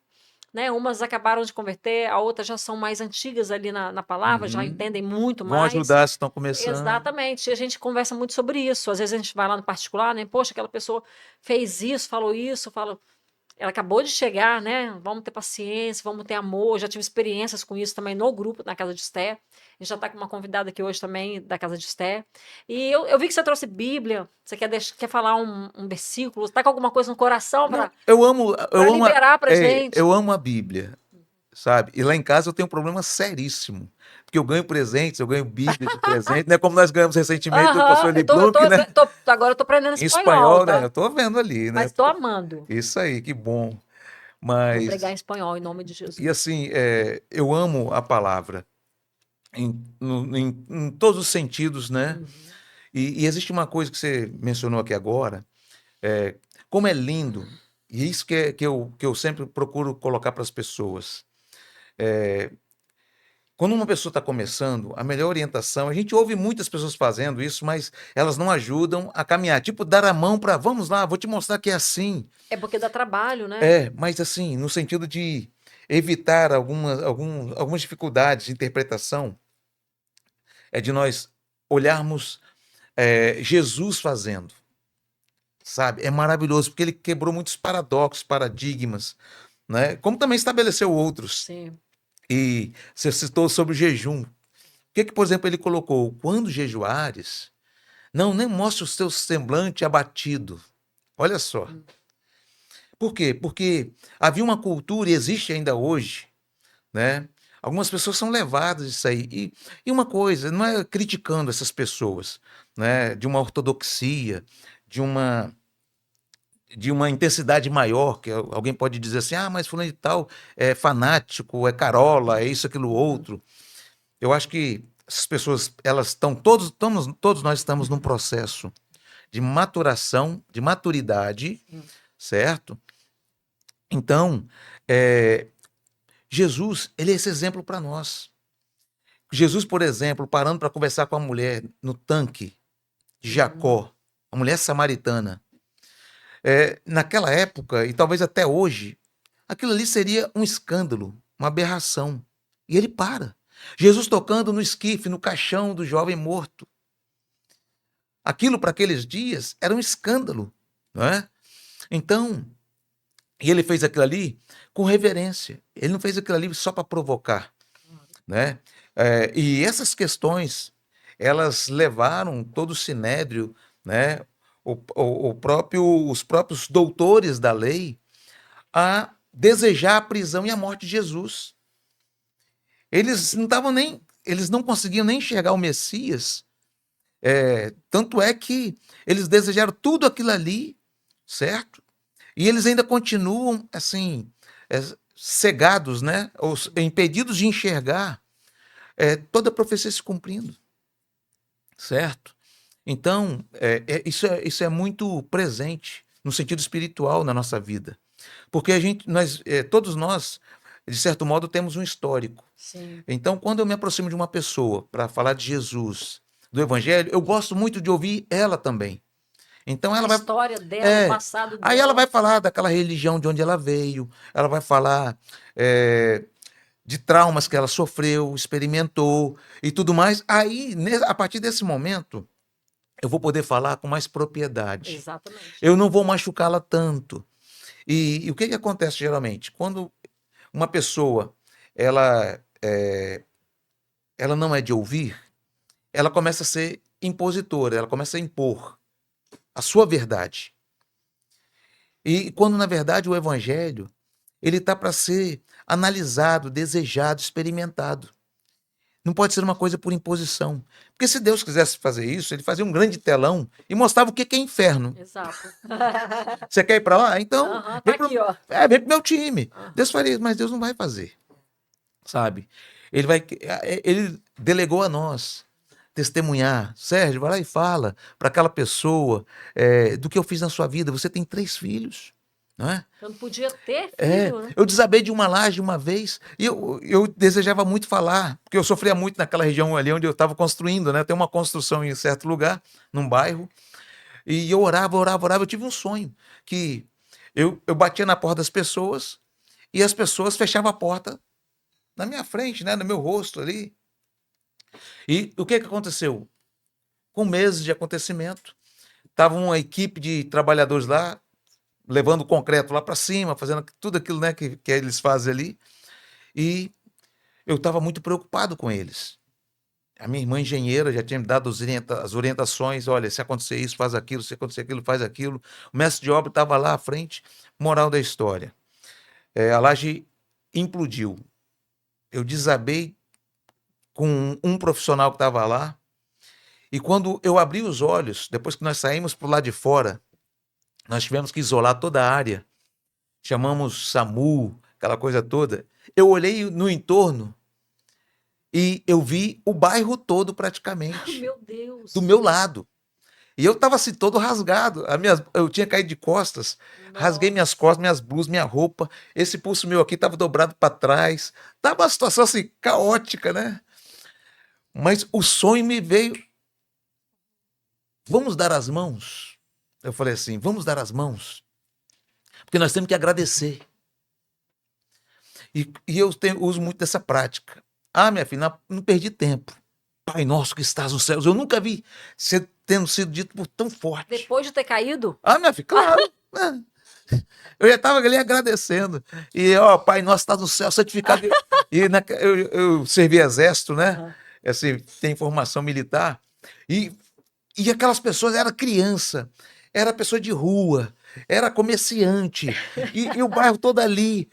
né? Umas acabaram de converter, a outras já são mais antigas ali na palavra, já
Uhum.
entendem muito
Vão
mais.
ajudar se estão começando.
Exatamente, e a gente conversa muito sobre isso. Às vezes a gente vai lá no particular, né? Poxa, aquela pessoa fez isso, fala, ela acabou de chegar, né? Vamos ter paciência, vamos ter amor. Já tive experiências com isso também no grupo, na Casa de Esté. A gente já está com uma convidada aqui hoje também da Casa de Esté. E eu vi que você trouxe Bíblia. Você quer falar um versículo? Está com alguma coisa no coração
Não,
para liberar para gente?
eu amo a Bíblia, sabe? E lá em casa eu tenho um problema seríssimo. Porque eu ganho presentes, eu ganho Bíblia de presente, né? Como nós ganhamos recentemente do pastor
Aham,
Eli Blum, né?
agora eu tô aprendendo
Em
espanhol,
espanhol, né?
tá?
Eu tô vendo ali, né?
Mas tô amando.
Isso aí, que bom.
Vou pregar em
Mas,
espanhol em nome de
e
Jesus.
assim, eu amo a palavra em todos os sentidos, né?
Uhum.
E existe uma coisa que você mencionou aqui agora, é, como é lindo, e isso que eu sempre procuro colocar para as pessoas. Quando uma pessoa está começando, a melhor orientação, a gente ouve muitas pessoas fazendo isso, mas elas não ajudam a caminhar. Tipo, dar a mão para, vamos lá, vou te mostrar que é assim.
É porque dá trabalho, né?
Mas assim, no sentido de evitar algumas dificuldades de interpretação, é de nós olharmos Jesus fazendo, sabe? É maravilhoso, porque ele quebrou muitos paradoxos, paradigmas, né? Como também estabeleceu outros.
Sim.
E você citou sobre o jejum. O que, por exemplo, ele colocou? Quando jejuares, não, nem mostre o seu semblante abatido. Olha só.
Hum.
Por quê? Porque havia uma cultura, e existe ainda hoje, né? Algumas pessoas são levadas a isso aí. E uma coisa, não é criticando essas pessoas, né? De uma ortodoxia, de uma, de uma intensidade maior, que alguém pode dizer assim, ah, mas fulano de tal é fanático, é carola, é isso, aquilo,
Uhum.
outro. Eu acho que essas pessoas, elas todos nós estamos num processo de maturação, de maturidade,
Sim.
certo? Então, é, Jesus, ele é esse exemplo para nós. Jesus, por exemplo, parando para conversar com a mulher no tanque, de Jacó, a mulher samaritana. Naquela época, e talvez até hoje, aquilo ali seria um escândalo, uma aberração. E ele para. Jesus tocando no esquife, no caixão do jovem morto. Aquilo para aqueles dias era um escândalo, não é? Então, e ele fez aquilo ali com reverência. Ele não fez aquilo ali só para provocar, né? E essas questões, elas levaram todo o sinédrio, né? Os próprios doutores da lei a desejar a prisão e a morte de Jesus. Eles não conseguiam nem enxergar o Messias. Tanto é que eles desejaram tudo aquilo ali, certo? E eles ainda continuam assim, cegados, né? Ou impedidos de enxergar toda a profecia se cumprindo, certo? Então, isso é muito presente no sentido espiritual na nossa vida. Porque todos nós, de certo modo, temos um histórico.
Sim.
Então, quando eu me aproximo de uma pessoa para falar de Jesus, do Evangelho, eu gosto muito de ouvir ela também. Então ela vai.
História dela, o passado
Aí
dela.
ela vai falar daquela religião de onde ela veio, ela vai falar de traumas que ela sofreu, experimentou e tudo mais. Aí, a partir desse momento, eu vou poder falar com mais propriedade.
Exatamente.
Eu não vou machucá-la tanto. E o que acontece geralmente? Quando uma pessoa ela não é de ouvir, ela começa a ser impositora, ela começa a impor a sua verdade. E quando, na verdade, o evangelho ele está para ser analisado, desejado, experimentado. Não pode ser uma coisa por imposição. Porque se Deus quisesse fazer isso, ele fazia um grande telão e mostrava o que é inferno.
Exato.
Você quer ir para lá? Então,
Tá
vem
aqui, ó.
vem pro meu time. Deus faria isso, mas Deus não vai fazer. Sabe? Ele delegou a nós testemunhar. Sérgio, vai lá e fala para aquela pessoa do que eu fiz na sua vida. Você tem 3 filhos. Não é?
Eu não podia ter filho, né?
Eu desabei de uma laje uma vez e eu desejava muito falar, porque eu sofria muito naquela região ali onde eu estava construindo, né? Tem uma construção em certo lugar, num bairro, e eu orava. Eu tive um sonho que eu batia na porta das pessoas e as pessoas fechavam a porta na minha frente, né? No meu rosto ali. E o que aconteceu? Com meses de acontecimento, estava uma equipe de trabalhadores lá, levando o concreto lá para cima, fazendo tudo aquilo, né, que eles fazem ali. E eu estava muito preocupado com eles. A minha irmã engenheira já tinha me dado as orientações, olha, se acontecer isso, faz aquilo, se acontecer aquilo, faz aquilo. O mestre de obra estava lá à frente. Moral da história. A laje implodiu. Eu desabei com um profissional que estava lá. E quando eu abri os olhos, depois que nós saímos para o lado de fora, nós tivemos que isolar toda a área. Chamamos SAMU, aquela coisa toda. Eu olhei no entorno e eu vi o bairro todo praticamente.
Meu Deus.
Do meu lado. E eu estava assim todo rasgado. Eu tinha caído de costas. Nossa. Rasguei minhas costas, minhas blusas, minha roupa. Esse pulso meu aqui estava dobrado para trás. Estava uma situação assim caótica, né? Mas o sonho me veio. Vamos dar as mãos? Eu falei assim, vamos dar as mãos. Porque nós temos que agradecer. E eu uso muito dessa prática. Minha filha, não perdi tempo. Pai nosso que estás nos céus. Eu nunca vi tendo sido dito por tão forte.
Depois de ter caído?
Minha filha, claro. Eu já estava ali agradecendo. E, Pai nosso que estás no céu, santificado. Eu servi exército, né? Assim, tem formação militar. E aquelas pessoas, era criança, era pessoa de rua, era comerciante, e o bairro todo ali.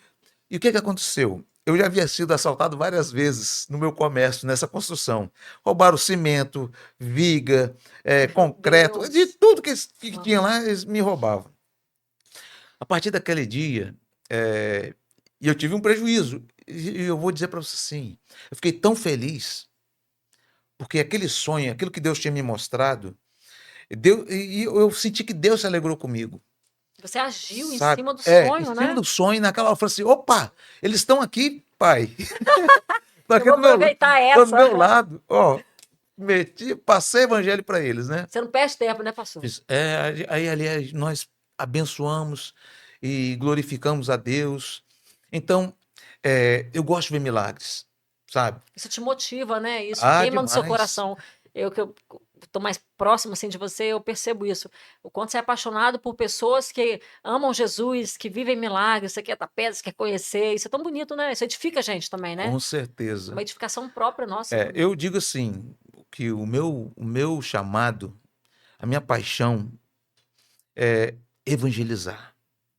E o que aconteceu? Eu já havia sido assaltado várias vezes no meu comércio, nessa construção. Roubaram cimento, viga, concreto, de tudo que tinha lá, eles me roubavam. A partir daquele dia, e eu tive um prejuízo. E eu vou dizer para você assim, eu fiquei tão feliz, porque aquele sonho, aquilo que Deus tinha me mostrado, e eu senti que Deus se alegrou comigo.
Você agiu em cima do sonho, né? Em cima
do sonho, naquela hora eu falei assim, opa, eles estão aqui, pai.
Eu vou aproveitar essa.
Do meu lado, Passei evangelho para eles, né?
Você não perde tempo, né, pastor?
Aí ali nós abençoamos e glorificamos a Deus. Então, eu gosto de ver milagres, sabe?
Isso te motiva, né? Isso
Ah,
queima no seu
demais.
coração. Eu que eu tô mais próximo assim de você, eu percebo isso. O quanto você é apaixonado por pessoas que amam Jesus, que vivem milagres, você quer estar perto, você quer conhecer. Isso é tão bonito, né? Isso edifica a gente também, né?
Com certeza.
Uma edificação própria nossa também.
Eu digo assim, que o meu chamado, a minha paixão é evangelizar.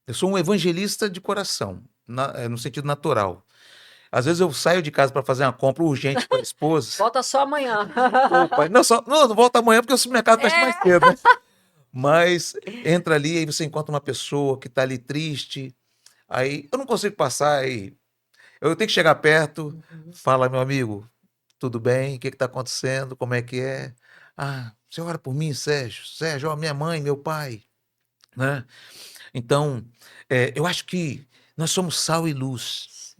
Eu sou um evangelista de coração, no sentido natural. Às vezes eu saio de casa para fazer uma compra urgente com a esposa.
Volta só amanhã.
Ô, pai, não volto amanhã porque o supermercado fecha mais
É.
cedo, né? Mas entra ali, aí você encontra uma pessoa que está ali triste. Aí eu não consigo passar, aí eu tenho que chegar perto, fala, meu amigo, tudo bem? O que está acontecendo? Como é que é? Ah, você ora por mim, Sérgio? Sérgio, ó, minha mãe, meu pai, né? Então, eu acho que nós somos sal e luz,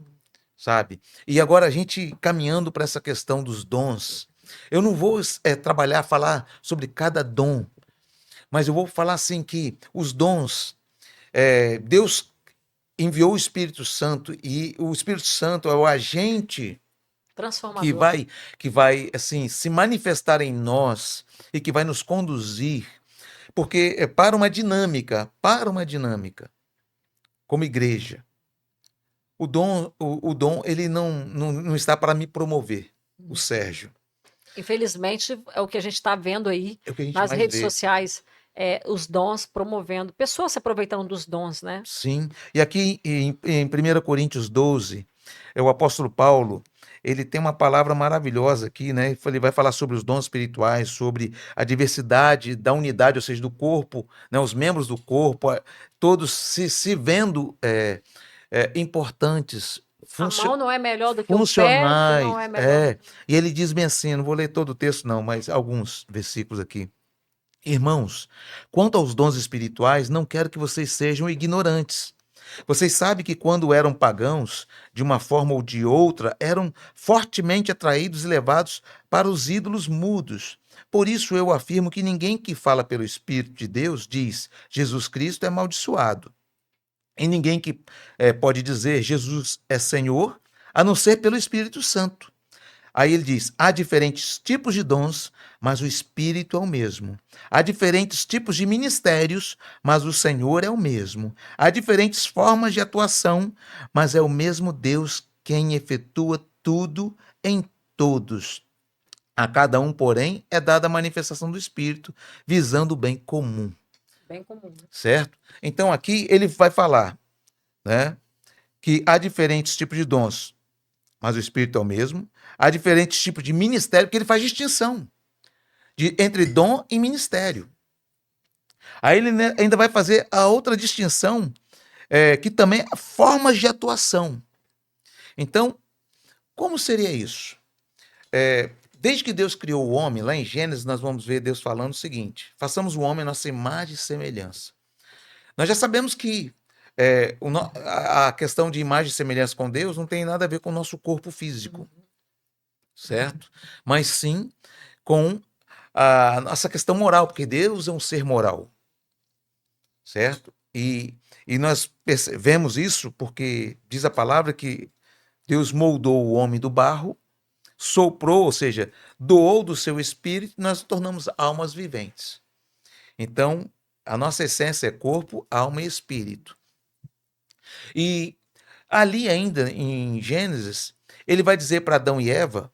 sabe? E agora a gente caminhando para essa questão dos dons. Eu não vou falar sobre cada dom, mas eu vou falar assim que os dons, Deus enviou o Espírito Santo e o Espírito Santo é o agente que
Transformador.
vai que vai assim se manifestar em nós e que vai nos conduzir, porque é para uma dinâmica como igreja. O dom ele não está para me promover, o Sérgio.
Infelizmente, é o que a gente está vendo aí
É o que a gente
nas
mais
redes
vê.
sociais, os dons promovendo, pessoas se aproveitando dos dons, né?
Sim. E aqui em 1 Coríntios 12, o apóstolo Paulo, ele tem uma palavra maravilhosa aqui, né? Ele vai falar sobre os dons espirituais, sobre a diversidade da unidade, ou seja, do corpo, né? Os membros do corpo, todos se vendo importantes,
A mão não é melhor do que o pé, que não é
funcionais.
melhor.
E ele diz bem assim, não vou ler todo o texto não, mas alguns versículos aqui. Irmãos, quanto aos dons espirituais, não quero que vocês sejam ignorantes. Vocês sabem que quando eram pagãos, de uma forma ou de outra, eram fortemente atraídos e levados para os ídolos mudos. Por isso eu afirmo que ninguém que fala pelo Espírito de Deus diz Jesus Cristo é amaldiçoado. E ninguém que pode dizer Jesus é Senhor, a não ser pelo Espírito Santo. Aí ele diz: há diferentes tipos de dons, mas o Espírito é o mesmo. Há diferentes tipos de ministérios, mas o Senhor é o mesmo. Há diferentes formas de atuação, mas é o mesmo Deus quem efetua tudo em todos. A cada um, porém, é dada a manifestação do Espírito, visando o bem comum.
Bem comum.
Certo? Então aqui ele vai falar, né, que há diferentes tipos de dons, mas o Espírito é o mesmo. Há diferentes tipos de ministério, porque ele faz distinção entre dom e ministério. Aí ele ainda vai fazer a outra distinção, que também é formas de atuação. Então, como seria isso? Desde que Deus criou o homem, lá em Gênesis, nós vamos ver Deus falando o seguinte: façamos o homem à nossa imagem e semelhança. Nós já sabemos que a questão de imagem e semelhança com Deus não tem nada a ver com o nosso corpo físico, certo? Mas sim com a nossa questão moral, porque Deus é um ser moral, certo? E nós vemos isso porque diz a palavra que Deus moldou o homem do barro, soprou, ou seja, doou do seu espírito, e nós nos tornamos almas viventes. Então, a nossa essência é corpo, alma e espírito. E ali ainda em Gênesis, ele vai dizer para Adão e Eva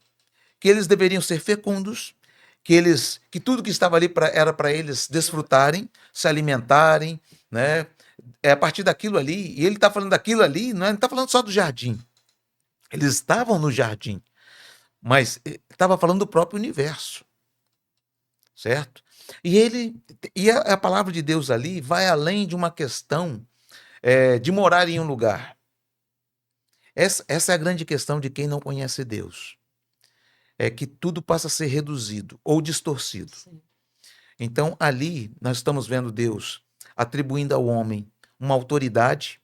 que eles deveriam ser fecundos, que tudo que estava ali era para eles desfrutarem, se alimentarem, né? É a partir daquilo ali, e ele está falando daquilo ali, não está falando só do jardim. Eles estavam no jardim, mas estava falando do próprio universo, certo? E a palavra de Deus ali vai além de uma questão de morar em um lugar. Essa é a grande questão de quem não conhece Deus. É que tudo passa a ser reduzido ou distorcido.
Sim.
Então, ali, nós estamos vendo Deus atribuindo ao homem uma autoridade,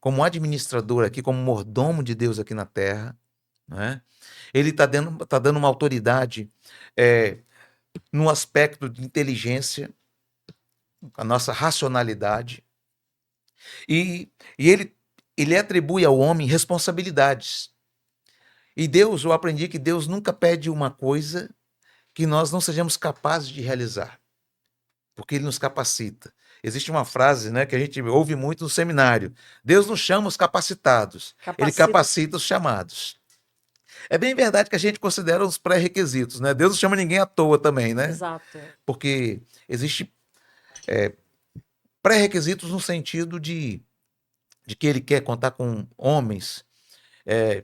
como administrador aqui, como mordomo de Deus aqui na terra, né? Ele tá dando uma autoridade no aspecto de inteligência, a nossa racionalidade, e ele atribui ao homem responsabilidades. E Deus, eu aprendi que Deus nunca pede uma coisa que nós não sejamos capazes de realizar, porque Ele nos capacita. Existe uma frase, né, que a gente ouve muito no seminário: Deus não chama os capacitados, Ele
Capacita.
capacita os chamados. É bem verdade que a gente considera os pré-requisitos, né? Deus não chama ninguém à toa também, né?
Exato.
Porque existe pré-requisitos no sentido de que Ele quer contar com homens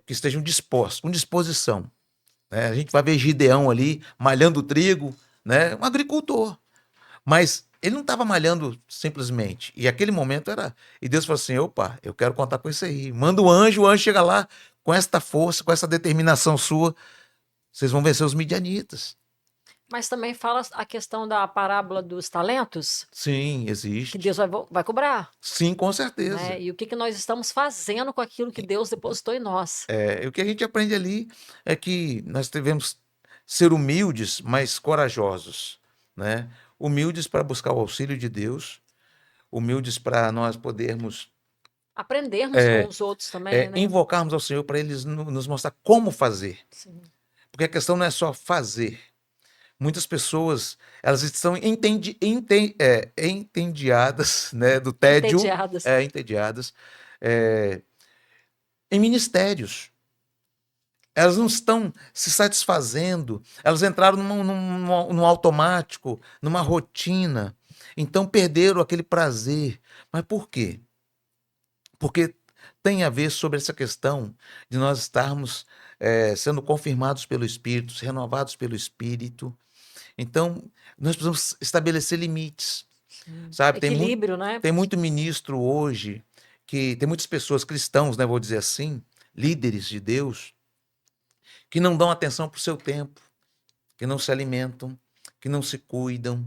que estejam dispostos, com disposição, né? A gente vai ver Gideão ali malhando trigo, né? Um agricultor. Mas ele não estava malhando simplesmente. E aquele momento era. E Deus falou assim: opa, eu quero contar com isso aí. Manda o anjo chega lá com esta força, com essa determinação sua. Vocês vão vencer os midianitas.
Mas também fala a questão da parábola dos talentos,
Sim,
que
existe.
Deus vai cobrar,
Sim, com
né?
certeza.
E o que nós estamos fazendo com aquilo que Deus depositou em nós.
O que a gente aprende ali é que nós devemos ser humildes, mas corajosos, né? Humildes para buscar o auxílio de Deus, humildes para nós podermos
Aprendermos com os outros também, né?
invocarmos ao Senhor para eles nos mostrar como fazer.
Sim.
Porque a questão não é só fazer. Muitas pessoas, elas estão entediadas, né, do tédio,
Entediadas.
entediadas, é, em ministérios. Elas não estão se satisfazendo, elas entraram num automático, numa rotina, então perderam aquele prazer. Mas por quê? Porque tem a ver sobre essa questão de nós estarmos sendo confirmados pelo Espírito, renovados pelo Espírito. Então, nós precisamos estabelecer limites,
Sim.
sabe?
Equilíbrio, né?
Tem muito ministro hoje, que tem muitas pessoas cristãos, né, vou dizer assim, líderes de Deus, que não dão atenção para o seu tempo, que não se alimentam, que não se cuidam.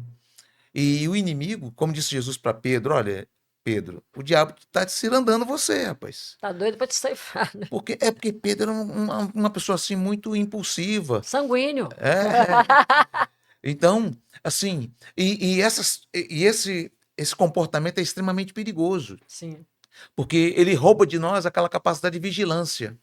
E o inimigo, como disse Jesus para Pedro, olha, Pedro, o diabo está cirandando você, rapaz.
Tá doido para te ceifar, né?
Porque Pedro era uma pessoa assim muito impulsiva.
Sanguíneo.
É. Então, assim, esse comportamento é extremamente perigoso,
Sim.
porque ele rouba de nós aquela capacidade de vigilância,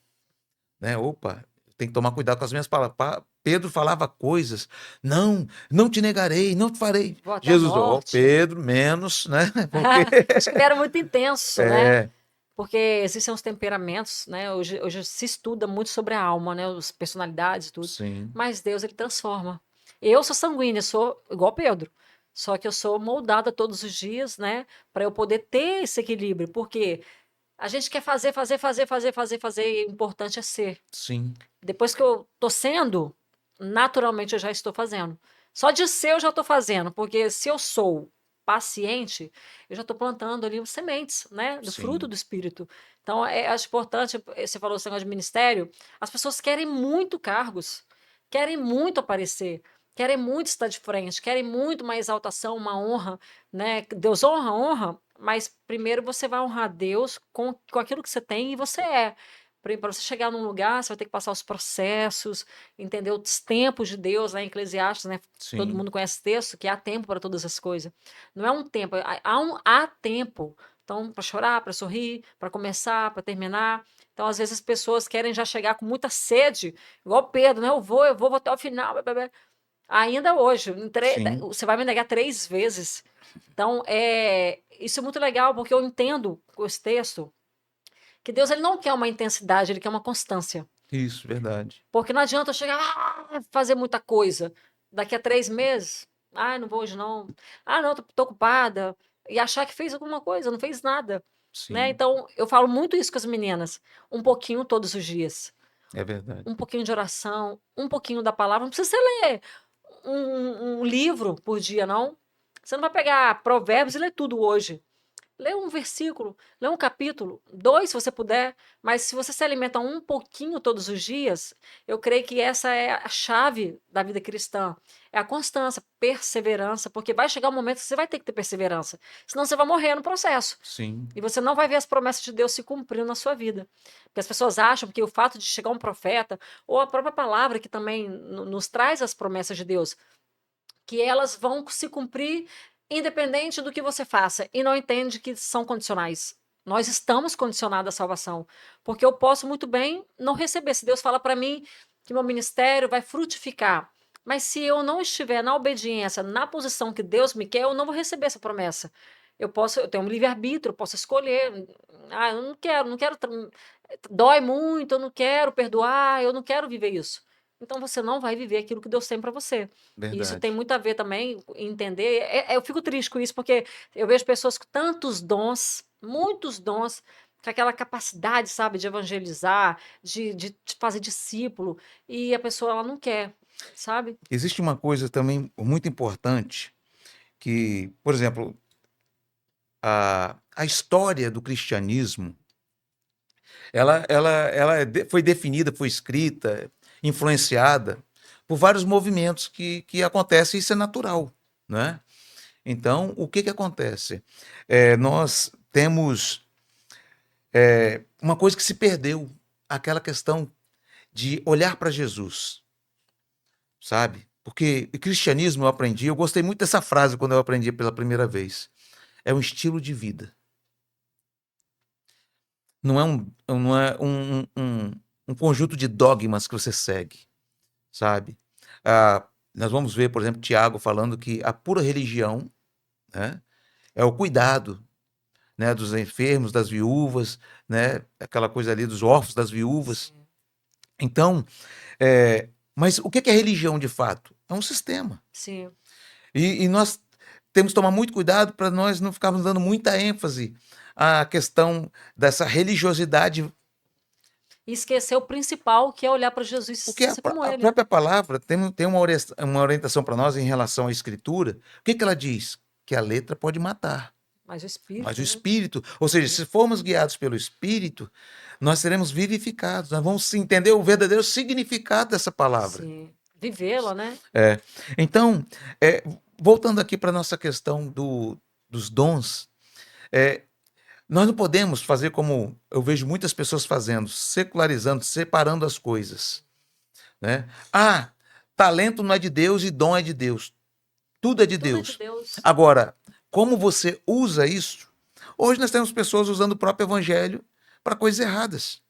né? Opa, tem que tomar cuidado com as minhas palavras. Pedro falava coisas, não, não te negarei, não te farei.
Vou até a
Jesus, ó,
morte.
Pedro, menos, né? Porque
Acho que ele era muito intenso, né?
é,
Porque existem os temperamentos, né? Hoje se estuda muito sobre a alma, né? As personalidades e tudo.
sim,
Mas Deus, ele transforma. Eu sou sanguínea, sou igual Pedro. Só que eu sou moldada todos os dias, né? Para eu poder ter esse equilíbrio. Porque a gente quer fazer. E o importante é ser.
sim,
Depois que eu tô sendo, naturalmente eu já estou fazendo. Só de ser eu já estou fazendo. Porque se eu sou paciente, eu já estou plantando ali sementes, né, do fruto
sim,
do Espírito. Então, acho importante, você falou esse negócio de ministério, as pessoas querem muito cargos, querem muito aparecer, querem muito estar de frente, querem muito uma exaltação, uma honra, né? Deus honra, honra, mas primeiro você vai honrar Deus com aquilo que você tem e você é. Para você chegar num lugar, você vai ter que passar os processos, entender os tempos de Deus, lá em Eclesiastes, né? Todo
sim,
mundo conhece esse texto, que há tempo para todas as coisas. Não é um tempo, há tempo. Então, para chorar, para sorrir, para começar, para terminar. Então, às vezes, as pessoas querem já chegar com muita sede, igual Pedro, né? Vou até o final. Blá, blá, blá. Ainda hoje,
sim,
você vai me negar 3 vezes. Então, isso é muito legal, porque eu entendo com esse texto que Deus ele não quer uma intensidade, ele quer uma constância.
isso, verdade.
Porque não adianta eu chegar fazer muita coisa. Daqui a 3 meses, não vou hoje não. Não, tô ocupada. E achar que fez alguma coisa, não fez nada. Né?
Sim,
Então, eu falo muito isso com as meninas. Um pouquinho todos os dias.
é verdade.
Um pouquinho de oração, um pouquinho da palavra. Não precisa você ler um livro por dia, não. Você não vai pegar provérbios e ler tudo hoje. Lê um versículo, lê um capítulo, 2 se você puder, mas se você se alimenta um pouquinho todos os dias, eu creio que essa é a chave da vida cristã. É a constância, perseverança, porque vai chegar um momento que você vai ter que ter perseverança, senão você vai morrer no processo.
Sim.
E você não vai ver as promessas de Deus se cumprindo na sua vida. Porque as pessoas acham que o fato de chegar um profeta, ou a própria palavra que também nos traz as promessas de Deus, que elas vão se cumprir independente do que você faça, e não entende que são condicionais. Nós estamos condicionados à salvação, porque eu posso muito bem não receber. Se Deus fala para mim que meu ministério vai frutificar, mas se eu não estiver na obediência, na posição que Deus me quer, eu não vou receber essa promessa. Eu tenho um livre-arbítrio, eu posso escolher. Ah, eu não quero, dói muito, eu não quero perdoar, eu não quero viver isso. Então você não vai viver aquilo que Deus tem para você. E isso tem
Verdade.
muito a ver também em entender. Eu fico triste com isso, porque eu vejo pessoas com tantos dons, muitos dons, com aquela capacidade, sabe, de evangelizar, de fazer discípulo, e a pessoa ela não quer, sabe?
Existe uma coisa também muito importante que, por exemplo, a história do cristianismo, foi definida, foi escrita, influenciada por vários movimentos que acontecem, e isso é natural, né? Então, o que acontece? Nós temos uma coisa que se perdeu, aquela questão de olhar para Jesus, sabe? Porque o cristianismo eu gostei muito dessa frase quando eu aprendi pela primeira vez. É um estilo de vida. Não é um conjunto de dogmas que você segue, sabe? Nós vamos ver, por exemplo, Tiago falando que a pura religião, né, é o cuidado, né, dos enfermos, das viúvas, né, aquela coisa ali dos órfãos, das viúvas.
Sim.
Então, mas o que é religião de fato? É um sistema.
Sim.
E nós temos que tomar muito cuidado para nós não ficarmos dando muita ênfase à questão dessa religiosidade,
E esquecer o principal, que é olhar para Jesus e
porque
ser como
a
ele.
própria palavra tem uma orientação para nós em relação à escritura. O que ela diz? Que a letra pode matar,
Mas o
mas o
espírito, né?
espírito, ou seja, se formos guiados pelo espírito, nós seremos vivificados, nós vamos entender o verdadeiro significado dessa palavra.
Sim. Vivê-la, né?
Então, voltando aqui para a nossa questão dos dons, nós não podemos fazer como eu vejo muitas pessoas fazendo, secularizando, separando as coisas, né? Talento não é de Deus e dom é de Deus. Tudo é de
Tudo é de
Deus.
Deus.
Agora, como você usa isso? Hoje nós temos pessoas usando o próprio evangelho para coisas erradas,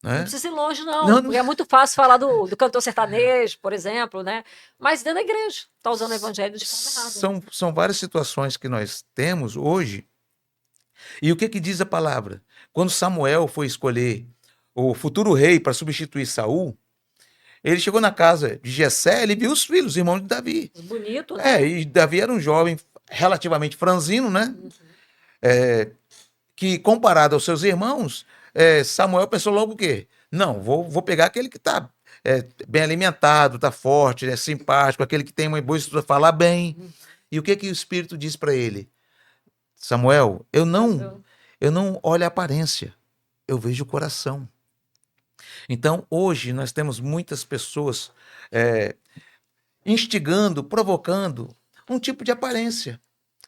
Não
né?
precisa ir longe, não,
Não,
porque é muito fácil falar do cantor sertanejo, por exemplo, né? Mas dentro da igreja, está usando o evangelho de forma errada.
são várias situações que nós temos hoje. E o que diz a palavra? Quando Samuel foi escolher o futuro rei para substituir Saul, ele chegou na casa de Jessé, ele viu os filhos, os irmãos de Davi.
Bonito, né?
E Davi era um jovem relativamente franzino, né?
Uhum.
Que comparado aos seus irmãos, Samuel pensou logo o quê? Não, vou pegar aquele que está bem alimentado, está forte, é simpático, aquele que tem uma boa estrutura, falar bem.
Uhum.
E o que o Espírito diz para ele? Samuel, eu não olho a aparência, eu vejo o coração. Então, hoje, nós temos muitas pessoas instigando, provocando um tipo de aparência,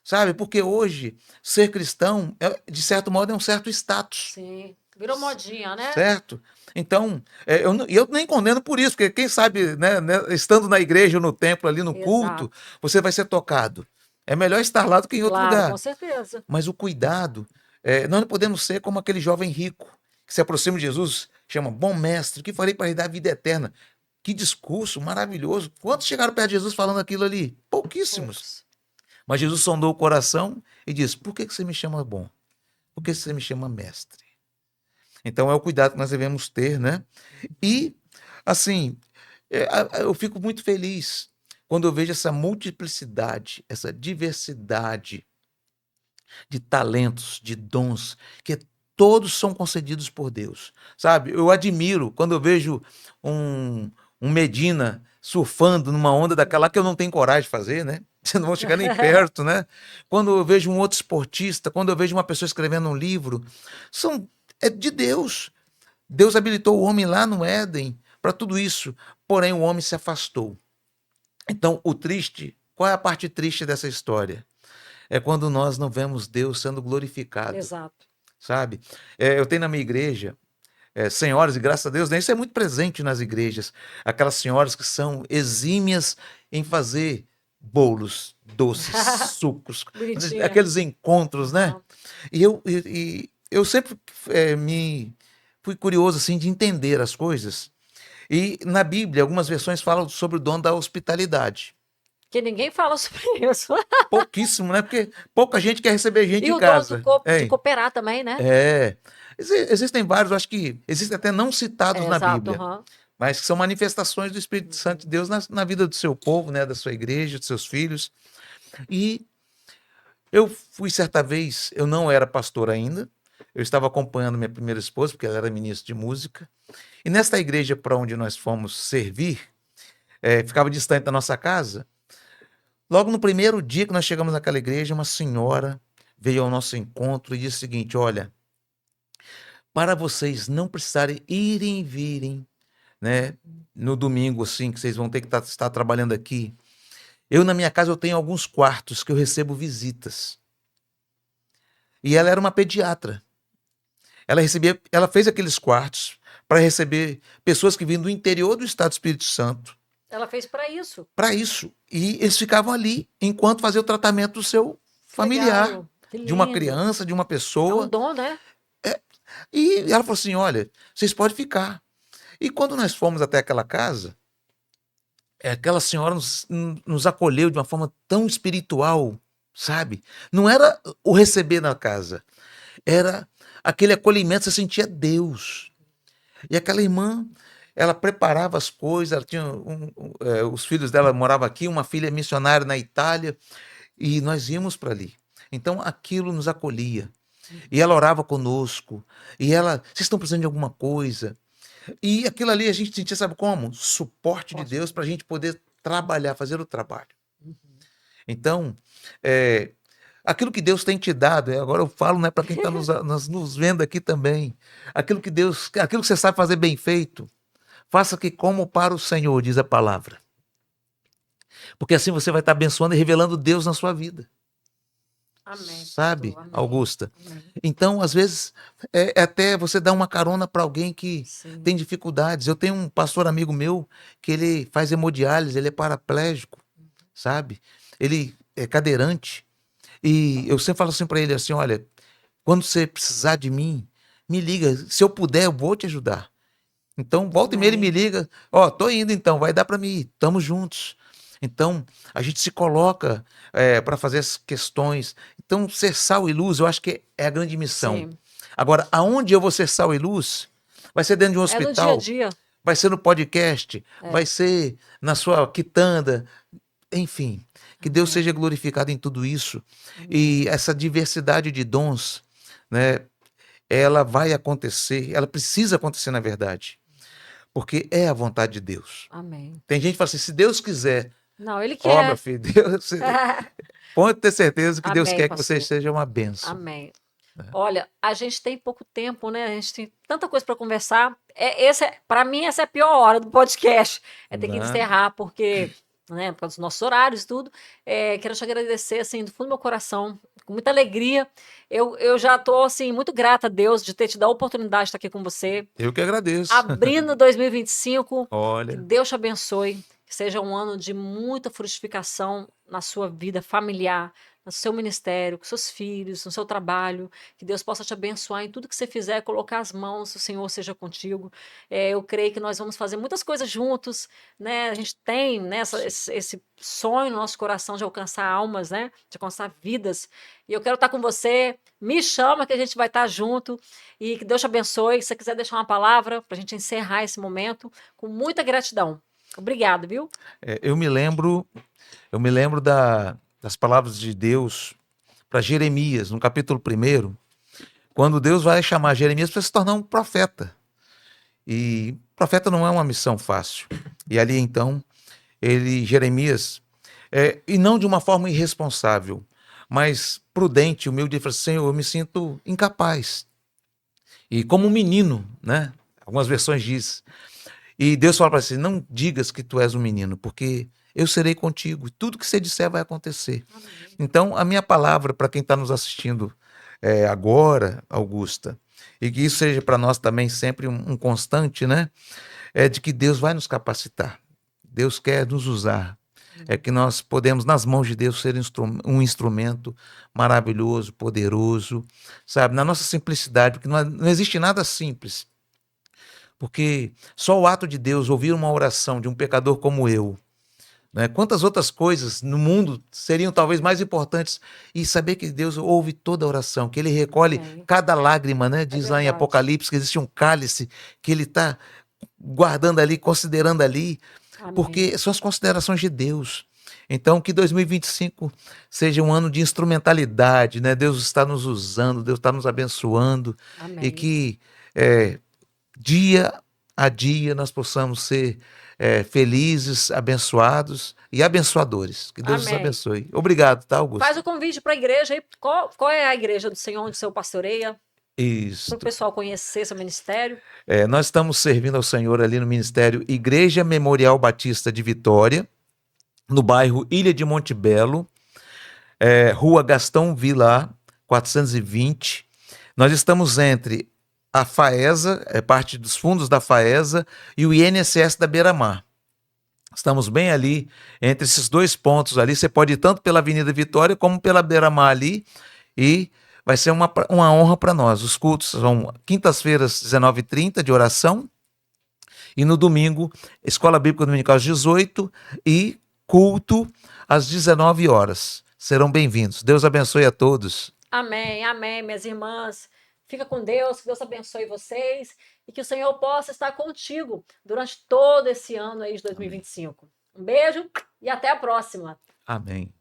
sabe? Porque hoje, ser cristão, de certo modo, é um certo status.
Sim, virou modinha, né?
Certo? Então, eu nem condeno por isso, porque quem sabe, né, estando na igreja, no templo, ali no culto,
Exato.
você vai ser tocado. É melhor estar lá do que em outro
Claro,
lugar.
com certeza.
Mas o cuidado, nós não podemos ser como aquele jovem rico que se aproxima de Jesus, chama, bom mestre, o que farei para lhe dar a vida eterna? Que discurso maravilhoso. Quantos chegaram perto de Jesus falando aquilo ali? Pouquíssimos.
Poucos.
Mas Jesus sondou o coração e disse, por que você me chama bom? Por que você me chama mestre? Então é o cuidado que nós devemos ter, né? E, assim, eu fico muito feliz quando eu vejo essa multiplicidade, essa diversidade de talentos, de dons, que todos são concedidos por Deus, sabe? Eu admiro quando eu vejo um Medina surfando numa onda daquela que eu não tenho coragem de fazer, né? Você não vão chegar nem perto, né? Quando eu vejo um outro esportista, quando eu vejo uma pessoa escrevendo um livro, é de Deus. Deus habilitou o homem lá no Éden para tudo isso, porém o homem se afastou. Então, o triste, qual é a parte triste dessa história? É quando nós não vemos Deus sendo glorificado,
Exato.
sabe? Eu tenho na minha igreja senhoras, e graças a Deus, né, isso é muito presente nas igrejas, aquelas senhoras que são exímias em fazer bolos, doces, sucos,
Bonitinha.
aqueles encontros, né?
Aham.
E eu sempre me fui curioso assim de entender as coisas. E na Bíblia, algumas versões falam sobre o dom da hospitalidade.
Que ninguém fala sobre isso.
Pouquíssimo, né? Porque pouca gente quer receber gente
E
em
o dom
casa.
de cooperar também, né?
É. Existem vários, eu acho que existem até não citados
É,
na
exato.
Bíblia,
Aham.
mas que são manifestações do Espírito Santo de Deus na vida do seu povo, né? Da sua igreja, dos seus filhos. E eu fui certa vez, eu não era pastor ainda, eu estava acompanhando minha primeira esposa, porque ela era ministra de música, e nesta igreja para onde nós fomos servir, ficava distante da nossa casa. Logo no primeiro dia que nós chegamos naquela igreja, uma senhora veio ao nosso encontro e disse o seguinte: olha, para vocês não precisarem irem e virem, né, no domingo, assim, que vocês vão ter que estar trabalhando aqui, na minha casa, eu tenho alguns quartos que eu recebo visitas. E ela era uma pediatra. Ela fez aqueles quartos para receber pessoas que vinham do interior do estado do Espírito Santo,
Ela fez para isso.
para isso. E eles ficavam ali enquanto fazia o tratamento do seu
Que
familiar,
legal. Que
de uma
lindo.
criança, de uma
É um
pessoa.
dom, né?
E ela falou assim: olha, vocês podem ficar. E quando nós fomos até aquela casa, aquela senhora nos acolheu de uma forma tão espiritual, sabe? Não era o receber na casa, era aquele acolhimento, você sentia Deus. E aquela irmã, ela preparava as coisas, ela tinha os filhos dela moravam aqui, uma filha missionária na Itália, e nós íamos para ali. Então aquilo nos acolhia. E ela orava conosco, e ela, vocês estão precisando de alguma coisa? E aquilo ali a gente sentia, sabe como? Suporte de Deus para a gente poder trabalhar, fazer o trabalho. Então, aquilo que Deus tem te dado, agora eu falo, né, para quem está nos vendo aqui também, aquilo que você sabe fazer bem feito, faça que como para o Senhor, diz a palavra. Porque assim você vai estar abençoando e revelando Deus na sua vida.
Amém.
Sabe,
Amém.
Augusta?
Amém.
Então, às vezes, até você dar uma carona para alguém que
Sim.
tem dificuldades. Eu tenho um pastor amigo meu que ele faz hemodiálise, ele é paraplégico, sabe? Ele é cadeirante. E eu sempre falo assim para ele assim: olha, quando você precisar de mim, me liga. Se eu puder, eu vou te ajudar. Então, volta e meia ele me liga: ó, tô indo então, vai dar para mim ir, tamo juntos. Então, a gente se coloca para fazer as questões. Então, ser sal e luz, eu acho que é a grande missão.
Sim.
Agora, aonde eu vou ser sal e luz? Vai ser dentro de um
É no dia a
hospital?
dia.
Vai ser no podcast? Vai ser na sua quitanda? Enfim, que Deus seja glorificado em tudo isso. E essa diversidade de dons, né, ela vai acontecer, ela precisa acontecer na verdade, porque é a vontade de Deus.
Amém.
Tem gente que fala assim: se Deus quiser,
Não, ele
ó,
quer.
meu filho, Deus, pode ter certeza que Deus
Amém,
quer que você
pastor.
seja uma bênção.
Amém. Olha, a gente tem pouco tempo, né? A gente tem tanta coisa para conversar. Para mim, essa é a pior hora do podcast. É ter que
Né?
encerrar, porque, né, por causa dos nossos horários e tudo. Quero te agradecer, assim, do fundo do meu coração, com muita alegria. Eu já estou, assim, muito grata a Deus de ter te dado a oportunidade de estar aqui com você.
Eu que agradeço.
Abrindo 2025. Que
Olha,
Deus te abençoe. Que seja um ano de muita frutificação na sua vida familiar, no seu ministério, com seus filhos, no seu trabalho. Que Deus possa te abençoar em tudo que você fizer, colocar as mãos, o Senhor seja contigo. Eu creio que nós vamos fazer muitas coisas juntos, né? A gente tem, né, esse sonho no nosso coração de alcançar almas, né? De alcançar vidas. E eu quero estar com você. Me chama que a gente vai estar junto. E que Deus te abençoe. Se você quiser deixar uma palavra para a gente encerrar esse momento, com muita gratidão. Obrigado, viu?
eu me lembro das palavras de Deus para Jeremias, no capítulo 1, quando Deus vai chamar Jeremias para se tornar um profeta. E profeta não é uma missão fácil. E ali então, Jeremias, e não de uma forma irresponsável, mas prudente, humilde, ele falou assim: Senhor, eu me sinto incapaz. E como um menino, né? Algumas versões diz. E Deus fala para você: não digas que tu és um menino, porque eu serei contigo. Tudo que você disser vai acontecer.
Amém.
Então, a minha palavra para quem está nos assistindo agora, Augusta, e que isso seja para nós também sempre um constante, né? É de que Deus vai nos capacitar. Deus quer nos usar. É que nós podemos, nas mãos de Deus, ser um instrumento maravilhoso, poderoso, sabe? Na nossa simplicidade, porque não existe nada simples. Porque só o ato de Deus ouvir uma oração de um pecador como eu, né? Quantas outras coisas no mundo seriam talvez mais importantes, e saber que Deus ouve toda a oração, que Ele recolhe cada lágrima, né? Diz lá em
verdade.
Apocalipse que existe um cálice que Ele está guardando ali, considerando ali,
Amém.
porque são as considerações de Deus. Então, que 2025 seja um ano de instrumentalidade, né? Deus está nos usando, Deus está nos abençoando.
Amém.
E que dia a dia nós possamos ser felizes, abençoados e abençoadores. Que Deus nos
Amém.
abençoe. Obrigado, tá, Augusto?
Faz o convite para a igreja aí. Qual é a igreja do Senhor onde o Senhor pastoreia?
Isso.
Para o pessoal conhecer seu ministério.
Nós estamos servindo ao Senhor ali no ministério Igreja Memorial Batista de Vitória, no bairro Ilha de Montebello, Rua Gastão Vilar, 420. Nós estamos entre a FAESA, parte dos fundos da FAESA, e o INSS da Beira-Mar. Estamos bem ali, entre esses dois pontos ali. Você pode ir tanto pela Avenida Vitória como pela Beira-Mar ali, e vai ser uma honra para nós. Os cultos são quintas-feiras, 19h30, de oração, e no domingo, Escola Bíblica Dominical às 18 e culto às 19 horas. Serão bem-vindos. Deus abençoe a todos.
Amém, amém, minhas irmãs. Fica com Deus, que Deus abençoe vocês e que o Senhor possa estar contigo durante todo esse ano aí de 2025. Um beijo e até a próxima.
Amém.